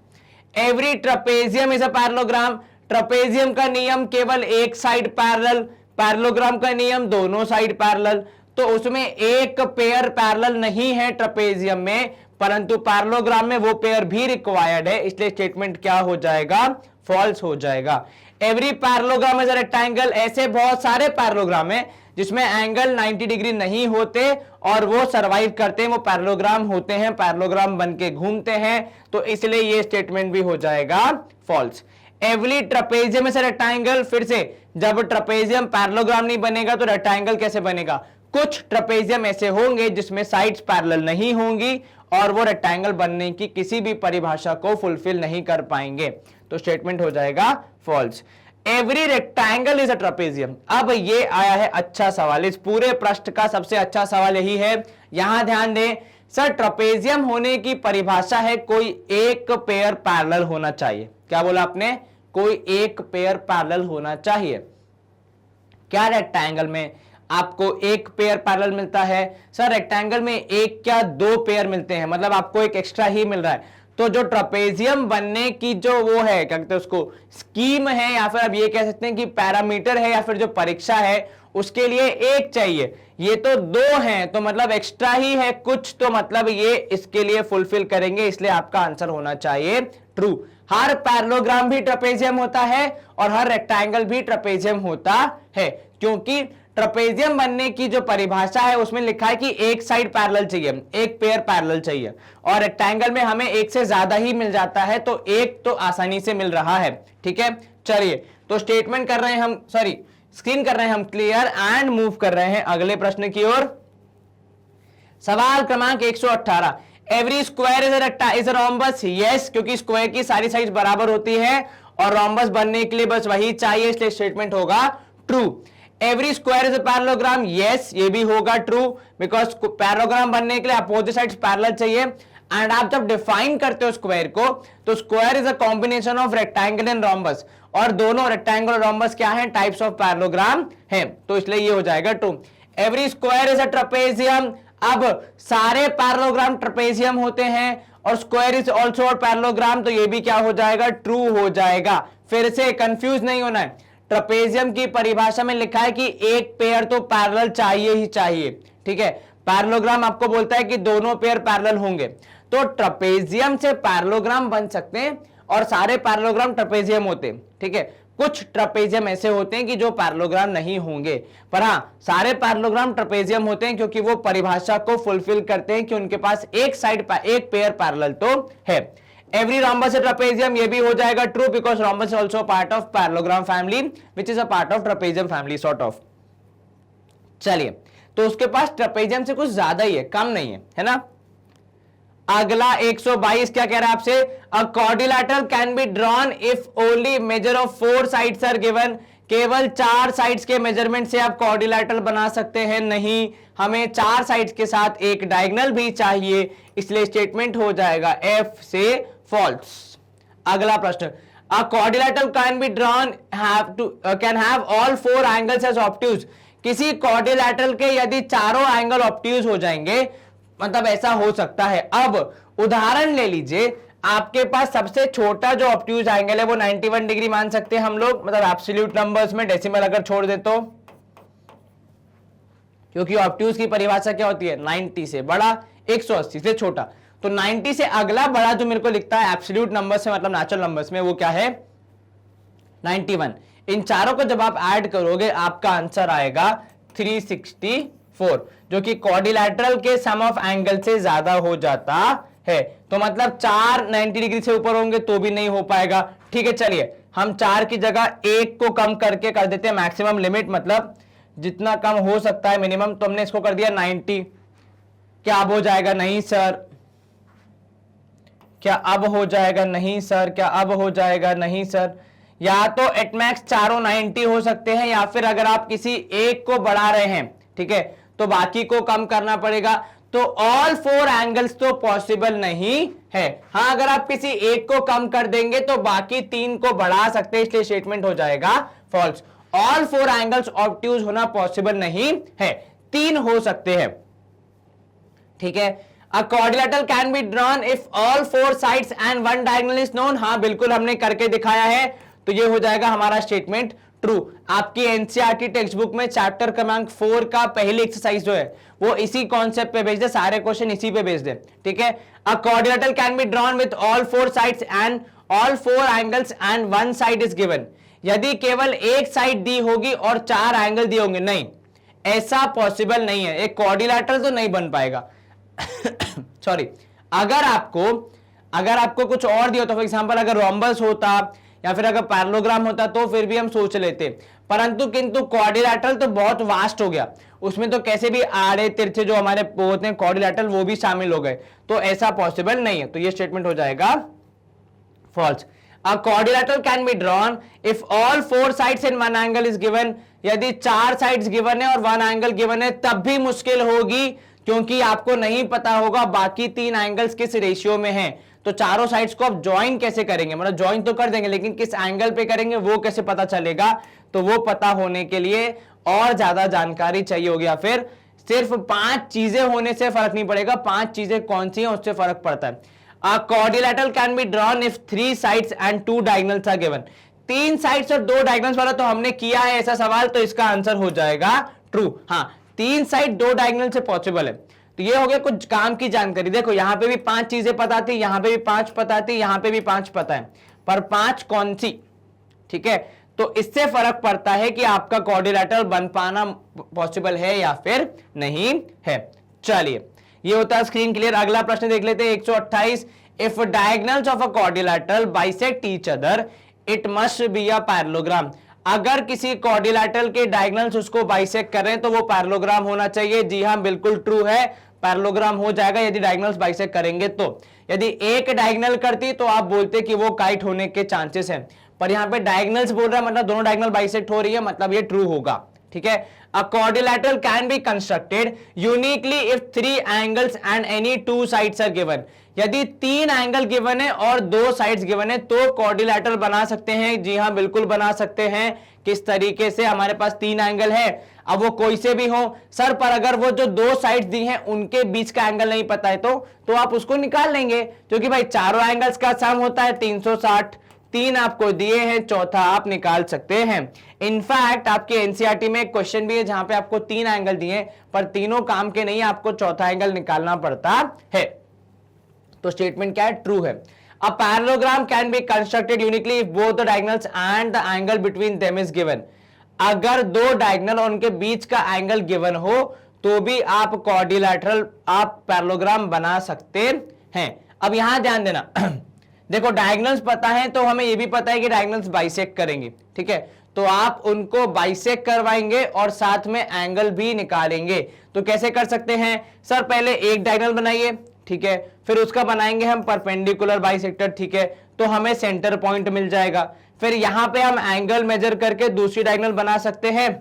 Every trapezium is a parallelogram. Trapezium का नियम केवल एक साइड पैरेलल, पैरेललोग्राम का नियम दोनों साइड पैरेलल, तो उसमें एक पेयर पैरेलल नहीं है ट्रपेजियम में, परंतु पैरेललोग्राम में वो पेयर भी रिक्वायर्ड है, इसलिए स्टेटमेंट क्या हो जाएगा? फॉल्स हो जाएगा। Every parallelogram is a rectangle. ऐसे बहुत सारे पैरेललोग्राम है जिसमें एंगल 90 डिग्री नहीं होते और वो सरवाइव करते हैं, वो पैरेललोग्राम होते हैं, पैरेललोग्राम बन के घूमते हैं, तो इसलिए ये स्टेटमेंट भी हो जाएगा false. Every trapezium is a rectangle. फिर से जब ट्रपेजियम पैरेललोग्राम नहीं बनेगा तो रेक्टेंगल कैसे बनेगा? कुछ ट्रपेजियम ऐसे होंगे जिसमें साइड्स पैरेलल नहीं होंगी और वो रेक्टेंगल बनने की किसी भी परिभाषा को फुलफिल नहीं कर पाएंगे, तो स्टेटमेंट हो जाएगा false. Every rectangle is a trapezium. अब ये आया है अच्छा सवाल, इस पूरे पृष्ठ का सबसे अच्छा सवाल यही है। यहां ध्यान दें सर, ट्रपेजियम होने की परिभाषा है कोई एक पेयर पैरेलल होना चाहिए। क्या बोला आपने? कोई एक पेयर पैरेलल होना चाहिए। क्या रेक्टेंगल में आपको एक पेयर पैरेलल मिलता है? सर रेक्टेंगल में एक क्या दो पेयर मिलते हैं, मतलब आपको एक एक्स्ट्रा ही मिल रहा है। तो जो ट्रपेजियम बनने की जो वो है क्या कहते हैं उसको स्कीम है, या फिर आप ये कह सकते हैं कि पैरामीटर है, या फिर जो परीक्षा है उसके लिए एक चाहिए, ये तो दो हैं, तो मतलब एक्स्ट्रा ही है कुछ, तो मतलब ये इसके लिए फुलफिल करेंगे, इसलिए आपका आंसर होना चाहिए ट्रू। हर पैरेललोग्राम भी ट्रपेजियम होता है और हर रेक्टेंगल भी ट्रपेजियम होता है। क्योंकि ट्रेपेजियम बनने की जो परिभाषा है उसमें लिखा है कि एक साइड पैरेलल चाहिए, एक पेयर पैरेलल चाहिए, और रेक्टेंगल में हमें एक से ज्यादा ही मिल जाता है, तो एक तो आसानी से मिल रहा है। ठीक है, चलिए तो स्टेटमेंट कर रहे हैं हम, सॉरी स्क्रीन कर रहे हैं हम क्लियर एंड मूव कर रहे हैं अगले प्रश्न की ओर। सवाल क्रमांक 118, every square is a rhombus. Yes, क्योंकि स्क्वायर की सारी साइड बराबर होती है और रोम्बस बनने के लिए बस वही चाहिए, इसलिए स्टेटमेंट होगा true. Every square is a parallelogram. Yes, ये भी होगा ट्रू, बिकॉज पैरेललोग्राम बनने के लिए अपोजिट साइड्स पैरेलल चाहिए। एंड आप जब डिफाइन करते हो स्क्वायर को, तो square is a combination of rectangle and rhombus, और दोनों रेक्टेंगल और रोम्बस क्या है, टाइप्स ऑफ पैरेललोग्राम है, तो इसलिए ये हो जाएगा true. Every square is a trapezium. अब सारे पैरेललोग्राम ट्रेपेजियम होते हैं और स्क्वायर इज ऑल्सो पैरेललोग्राम, तो ये भी क्या हो जाएगा, ट्रू हो जाएगा। फिर से कंफ्यूज नहीं होना है, ट्रेपेजियम की परिभाषा में लिखा है कि एक पेयर तो पैरेलल चाहिए ही चाहिए। ठीक है, पैरेललोग्राम आपको बोलता है कि दोनों पेयर पैरेलल होंगे, तो ट्रेपेजियम से पैरेललोग्राम बन सकते हैं और सारे पैरेललोग्राम ट्रेपेजियम होते हैं। ठीक है, कुछ ट्रेपेजियम ऐसे होते हैं कि जो पैरेललोग्राम नहीं होंगे, पर हाँ सारे पैरेललोग्राम ट्रेपेजियम होते हैं, क्योंकि वो परिभाषा को फुलफिल करते हैं कि उनके पास एक साइड एक पेयर पैरेलल तो है। एवरी रोम्बस इज ट्रेपेजियम, ये भी हो जाएगा true, because rhombus also part of parallelogram family which is a part of trapezium family sort of. चलिए, तो उसके पास ट्रेपेजियम से कुछ ज्यादा ही है, कम नहीं है ना। अगला 122 क्या कह रहा है आपसे, a quadrilateral can be drawn if only measure of 4 sides are given. केवल 4 साइड्स के मेजरमेंट से आप क्वाड्रिलैटरल बना सकते हैं, नहीं, हमें 4 साइड्स के साथ एक डायगोनल भी चाहिए, इसलिए स्टेटमेंट हो जाएगा एफ से फॉल्स। अगला प्रश्न, a quadrilateral can be drawn can have all 4 angles as obtuse. किसी क्वाड्रिलैटरल के यदि चारों एंगल ऑब्ट्यूज हो जाएंगे, मतलब ऐसा हो सकता है। अब उदाहरण ले लीजिए, आपके पास सबसे छोटा जो ऑब्ट्यूज एंगल है वो 91 डिग्री मान सकते हैं हम लोग, मतलब एब्सोल्यूट नंबर्स में, डेसिमल अगर छोड़ दे तो, क्योंकि ऑब्ट्यूज की परिभाषा क्या होती है, 90 से बड़ा 180 से छोटा, तो 90 से अगला बड़ा जो मेरे को लिखता है एब्सोल्यूट नंबर्स में, मतलब नेचुरल नंबर्स में, वो क्या है 91। इन चारों को जब आप ऐड करोगे आपका आंसर आएगा 364, जो कि क्वाड्रिलैटरल के सम ऑफ एंगल से ज्यादा हो जाता है। तो मतलब 4 90 डिग्री से ऊपर होंगे तो भी नहीं हो पाएगा। ठीक है, चलिए हम 4 की जगह 1 को कम करके कर देते हैं मैक्सिमम लिमिट, मतलब जितना कम हो सकता है मिनिमम, तो हमने इसको कर दिया 90। क्या अब हो जाएगा, नहीं सर। क्या अब हो जाएगा, नहीं सर। क्या अब हो जाएगा, नहीं सर। या तो एटमैक्स चारों 90 हो सकते हैं, या फिर अगर आप किसी एक को बढ़ा रहे हैं, ठीक है, तो बाकी को कम करना पड़ेगा। तो ऑल 4 एंगल्स तो पॉसिबल नहीं है। हाँ, अगर आप किसी एक को कम कर देंगे तो बाकी 3 को बढ़ा सकते हैं, इसलिए स्टेटमेंट हो जाएगा फॉल्स। ऑल 4 एंगल्स ऑब्ट्यूज होना पॉसिबल नहीं है, 3 हो सकते हैं। ठीक है, a quadrilateral can be drawn if all 4 sides and 1 diagonal is known. हाँ बिल्कुल, हमने करके दिखाया है, तो ये हो जाएगा हमारा स्टेटमेंट ट्रू। आपकी एनसीईआरटी टेक्स्ट बुक में चैप्टर क्रमांक 4 का पहली एक्सरसाइज जो है वो इसी कॉन्सेप्ट पे बेस्ड है, सारे क्वेश्चन इसी पे बेस्ड है। ठीक है, a quadrilateral can be drawn with all 4 sides and all 4 angles and 1 side is given. यदि केवल एक साइड दी होगी और 4 एंगल दिए होंगे, नहीं, ऐसा पॉसिबल नहीं है, एक क्वाड्रिलैटरल तो नहीं बन पाएगा। सॉरी, अगर आपको कुछ और दिया, तो फॉर एग्जांपल अगर रोम्बस होता या फिर अगर पैरेललोग्राम होता तो फिर भी हम सोच लेते, परंतु किंतु क्वाड्रिलैटरल तो बहुत वास्ट हो गया, उसमें तो कैसे भी आड़े तिरछे जो हमारे होते हैं क्वाड्रिलैटरल वो भी शामिल हो गए, तो ऐसा पॉसिबल नहीं है, तो ये स्टेटमेंट हो जाएगा false. A quadrilateral can be drawn if all 4 sides in 1 angle is given. यदि 4 साइड्स गिवन है और 1 एंगल गिवन है तब भी मुश्किल होगी, क्योंकि आपको नहीं पता होगा बाकी 3 एंगल्स किस रेशियो में हैं। तो चारों साइड्स को आप ज्वाइन कैसे करेंगे, मतलब ज्वाइन तो कर देंगे लेकिन किस एंगल पे करेंगे वो कैसे पता चलेगा, तो वो पता होने के लिए और ज्यादा जानकारी चाहिए होगी, या फिर सिर्फ 5 चीजें होने से फर्क नहीं पड़ेगा, 5 चीजें कौन सी हैं उससे फर्क पड़ता है। A quadrilateral can be drawn if 3 sides and 2 diagonals are given. 3 sides और 2 डायगोनल्स वाला तो हमने किया है ऐसा सवाल, तो इसका आंसर हो जाएगा ट्रू। हाँ, 3 साइड 2 डायगोनल से पॉसिबल है। तो ये हो गया कुछ काम की जानकारी। देखो यहां पे भी 5 चीजें पता थी, यहां पे भी 5 पता थी, यहां पे भी 5 पता है, पर 5 कौन सी, ठीक है। तो इससे फर्क पड़ता है कि आपका क्वाड्रिलेटरल बन पाना पॉसिबल है या फिर नहीं है। चलिए, ये होता है स्क्रीन क्लियर। अगला प्रश्न देख लेते हैं 128। If diagonals of a quadrilateral bisect each other it must be a parallelogram. अगर किसी क्वाड्रिलेटरल के डायगोनल्स उसको बाइसेक्ट कर रहे हैं तो वो पैरेललोग्राम होना चाहिए। जी हां, बिल्कुल ट्रू है, पैरेललोग्राम हो जाएगा यदि डायगोनल्स बाइसेक्ट करेंगे तो। यदि एक डायगोनल करती तो आप बोलते कि वो काइट होने के चांसेस हैं, पर यहां पे डायगोनल्स बोल रहा है मतलब दोनों डायगोनल बाइसेक्ट हो रही है, मतलब ये ट्रू होगा। ठीक है, a quadrilateral can be constructed uniquely if 3 angles and any 2 sides are given. यदि 3 एंगल गिवन है और 2 साइड्स गिवन है तो क्वाड्रिलेटरल बना सकते हैं। जी हां, बिल्कुल बना सकते हैं। किस तरीके से? हमारे पास 3 एंगल है, अब वो कोई से भी हो सर, पर अगर वो जो 2 साइड्स दी हैं उनके बीच का एंगल नहीं पता है तो आप उसको निकाल लेंगे, क्योंकि भाई चारों एंगल्स का सम होता है 360। 3 आपको दिए हैं, चौथा आप निकाल सकते हैं। इनफैक्ट आपके एनसीईआरटी में एक क्वेश्चन भी है जहां पे आपको 3 एंगल दिए पर तीनों काम के नहीं, आपको चौथा एंगल निकालना पड़ता है। तो स्टेटमेंट क्या है? ट्रू है। A parallelogram can be constructed uniquely if both the diagonals and the angle between them is given. अगर 2 डायगोनल और उनके बीच का एंगल गिवन हो तो भी आप क्वाड्रिलेटरल, आप पैरेललोग्राम बना सकते हैं। अब यहां ध्यान देना देखो, डायगोनल्स पता है तो हमें यह भी पता है कि डायगोनल्स बाइसेक्ट करेंगे। ठीक है, तो आप उनको बाइसेक्ट करवाएंगे और साथ में एंगल भी निकालेंगे। तो कैसे कर सकते हैं सर? पहले एक डायगोनल बनाइए, ठीक है, फिर उसका बनाएंगे हम परपेंडिकुलर बाइसेक्टर। ठीक है, तो हमें सेंटर पॉइंट मिल जाएगा। फिर यहां पे हम एंगल मेजर करके दूसरी डायगोनल बना सकते हैं,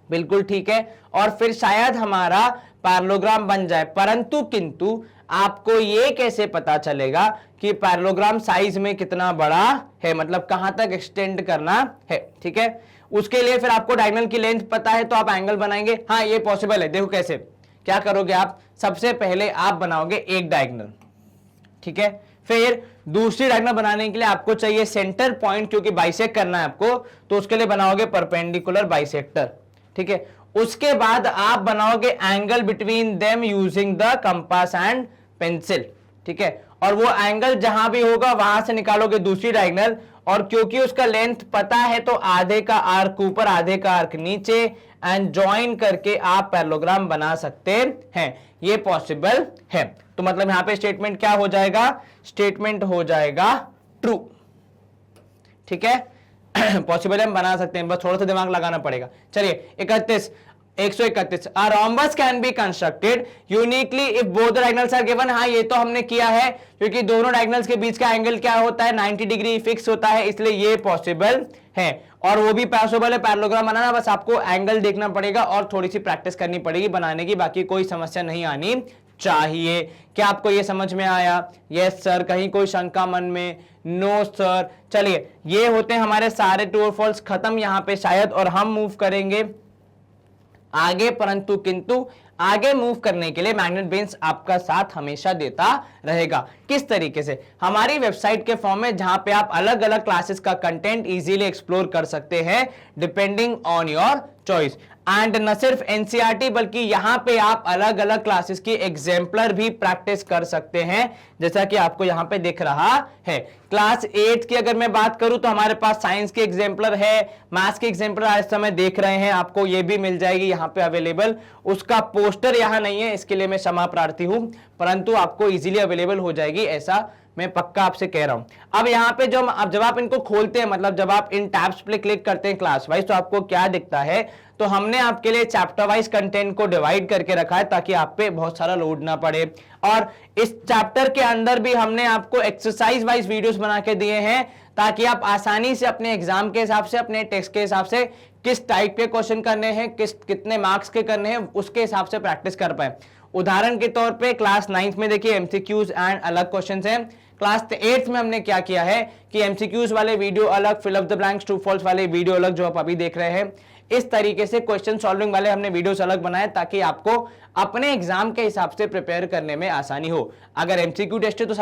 बिल्कुल ठीक है, और फिर शायद हमारा पैरेललोग्राम बन जाए। परंतु किंतु आपको ये कैसे पता चलेगा कि पैरेललोग्राम साइज में कितना बड़ा है, मतलब कहां तक एक्सटेंड करना है? ठीक है, उसके लिए फिर आपको डायगोनल की लेंथ पता है तो आप एंगल बनाएंगे। हाँ, ये पॉसिबल है। देखो कैसे, क्या करोगे आप? सबसे पहले आप बनाओगे एक डायगोनल, ठीक है, फिर दूसरी डायगोनल बनाने के लिए आपको चाहिए सेंटर पॉइंट, क्योंकि बाइसेक्ट करना है आपको, तो उसके लिए बनाओगे परपेंडिकुलर बाइसेक्टर। ठीक है, उसके बाद आप बनाओगे angle between them using the compass and pencil. ठीक है, और वो एंगल जहां भी होगा वहां से निकालोगे दूसरी डायगोनल, और क्योंकि उसका लेंथ पता है तो आधे का आर्क ऊपर आधे का आर्क नीचे, एंड ज्वाइन करके आप पैरेललोग्राम बना सकते हैं। ये पॉसिबल है। तो मतलब यहां पे स्टेटमेंट क्या हो जाएगा? स्टेटमेंट हो जाएगा ट्रू। ठीक है, पॉसिबल है, हम बना सकते हैं, बस थोड़ा सा दिमाग लगाना पड़ेगा। चलिए 131 a rhombus can be constructed uniquely if both the diagonals are given. हाँ, ये तो हमने किया है, क्योंकि दोनों डायगोनल्स के बीच का एंगल क्या होता है? 90 डिग्री फिक्स होता है, इसलिए ये पॉसिबल है। और वो भी पॉसिबल है पैरेललोग्राम बनाना, बस आपको एंगल देखना पड़ेगा और थोड़ी सी प्रैक्टिस करनी पड़ेगी बनाने की, बाकी कोई समस्या नहीं आनी चाहिए। क्या आपको ये समझ में आया? Yes sir. कहीं कोई शंका मन में? No sir. चलिए, ये होते हैं हमारे सारे ट्रू और फॉल्स खत्म यहां पे शायद, और हम मूव करेंगे आगे। परंतु किंतु आगे मूव करने के लिए मैग्नेट बेंच आपका साथ हमेशा देता रहेगा। किस तरीके से? हमारी वेबसाइट के फॉर्म में, जहां पे आप अलग अलग क्लासेस का कंटेंट इजीली एक्सप्लोर कर सकते हैं depending on your choice. And न सिर्फ एनसीईआरटी बल्कि यहां पे आप अलग अलग क्लासेस की एग्जाम्पलर भी प्रैक्टिस कर सकते हैं, जैसा कि आपको यहां पे दिख रहा है। क्लास 8 की अगर मैं बात करूं तो हमारे पास साइंस के एग्जाम्पलर है, मैथ्स के एग्जाम्पलर आज समय देख रहे हैं, आपको ये भी मिल जाएगी यहां पे अवेलेबल। उसका पोस्टर यहां नहीं है, इसके लिए मैं क्षमा प्रार्थी हूं, परंतु आपको इजीली अवेलेबल हो जाएगी, ऐसा मैं पक्का आपसे कह रहा हूं। अब यहां पे जब आप इनको खोलते हैं, मतलब जब आप इन टैब्स पे क्लिक करते हैं क्लास वाइज, तो आपको क्या दिखता है? तो हमने आपके लिए चैप्टर वाइज कंटेंट को डिवाइड करके रखा है ताकि आप पे बहुत सारा लोड ना पड़े। और इस चैप्टर के अंदर भी हमने आपको एक्सरसाइज वाइज वीडियोस बना के दिए हैं ताकि आप आसानी से अपने एग्जाम के हिसाब से, अपने टेस्ट के हिसाब से किस टाइप के क्वेश्चन करने हैं, कितने मार्क्स के करने हैं, उसके हिसाब से प्रैक्टिस कर पाए। उदाहरण के तौर पे क्लास 9th में देखिए एमसीक्यूज एंड अलग क्वेश्चंस हैं। क्लास 8th में हमने क्या किया है कि एमसीक्यूज वाले वीडियो अलग, fill up the blanks true false वाले वीडियो अलग, जो आप अभी देख रहे हैं। इस तरीके से क्वेश्चन सॉल्विंग वाले हमने वीडियोस अलग बनाए ताकि आपको अपने एग्जाम के हिसाब से प्रिपेयर करने में आसानी हो। अगर एमसीक्यू टेस्ट है तो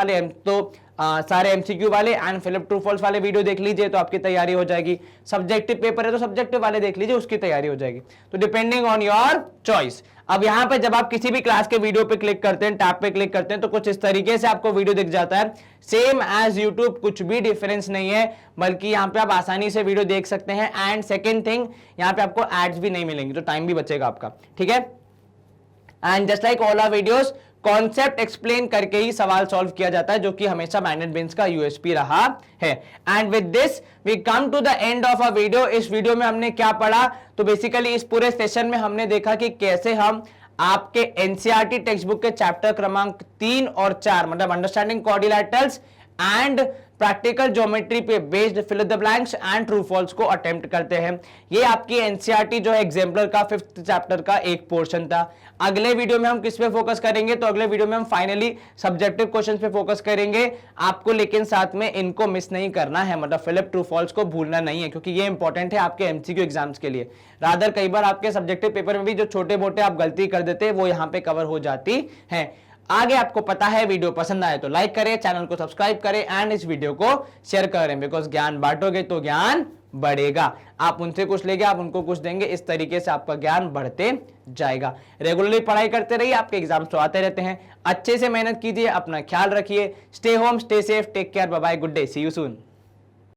सारे एमसीक्यू वाले एंड फिलिप ट्रू फॉल्स वाले वीडियो देख लीजिए तो आपकी तैयारी हो जाएगी। सब्जेक्टिव पेपर है तो सब्जेक्टिव वाले देख लीजिए, उसकी तैयारी हो जाएगी। तो डिपेंडिंग ऑन योर चॉइस। अब यहां पे जब आप किसी भी क्लास के वीडियो पे क्लिक करते हैं, टैब पे क्लिक करते हैं, तो कुछ इस तरीके से आपको वीडियो दिख जाता है, सेम एज यूट्यूब, कुछ भी डिफरेंस नहीं है, बल्कि यहां पे आप आसानी से वीडियो देख सकते हैं। एंड सेकेंड थिंग, यहां पे आपको एड्स भी नहीं मिलेंगे, तो टाइम भी बचेगा आपका, ठीक है। And just like all our videos, concept explain करके ही सवाल सॉल्व किया जाता है, जो कि हमेशा मैनेट बेंच का यूएसपी रहा है। And with this we come to the end of a video. इस वीडियो में हमने क्या पढ़ा, तो बेसिकली इस पूरे सेशन में हमने देखा कि कैसे हम आपके एनसीईआरटी टेक्स्ट बुक के चैप्टर क्रमांक 3 और 4, मतलब understanding quadrilaterals and practical geometry पे based fill the blanks and true false को अटेम्प्ट करते हैं। ये आपकी एनसीईआरटी जो है एग्जाम्पलर का 5th चैप्टर का एक पोर्शन था। अगले वीडियो में हम किस पे फोकस करेंगे, तो अगले वीडियो में हम फाइनली सब्जेक्टिव क्वेश्चंस पे फोकस करेंगे आपको, लेकिन साथ में इनको मिस नहीं करना है, मतलब फिलिप ट्रू फॉल्स को भूलना नहीं है, क्योंकि ये इंपॉर्टेंट है आपके एमसीक्यू एग्जाम्स के लिए। रादर कई बार आपके सब्जेक्टिव पेपर में भी जो छोटे मोटे आप गलती कर देते हैं वो यहाँ पे कवर हो जाती है। आगे आपको पता है, वीडियो पसंद आए तो लाइक करें, चैनल को सब्सक्राइब करें एंड इस वीडियो को शेयर करें, बिकॉज ज्ञान बांटोगे तो ज्ञान बढ़ेगा। आप उनसे कुछ लेंगे, आप उनको कुछ देंगे, इस तरीके से आपका ज्ञान बढ़ते जाएगा। रेगुलरली पढ़ाई करते रहिए, आपके एग्जाम्स तो आते रहते हैं। अच्छे से मेहनत कीजिए, अपना ख्याल रखिए, stay home, stay safe, take care, bye bye, good day, see you soon.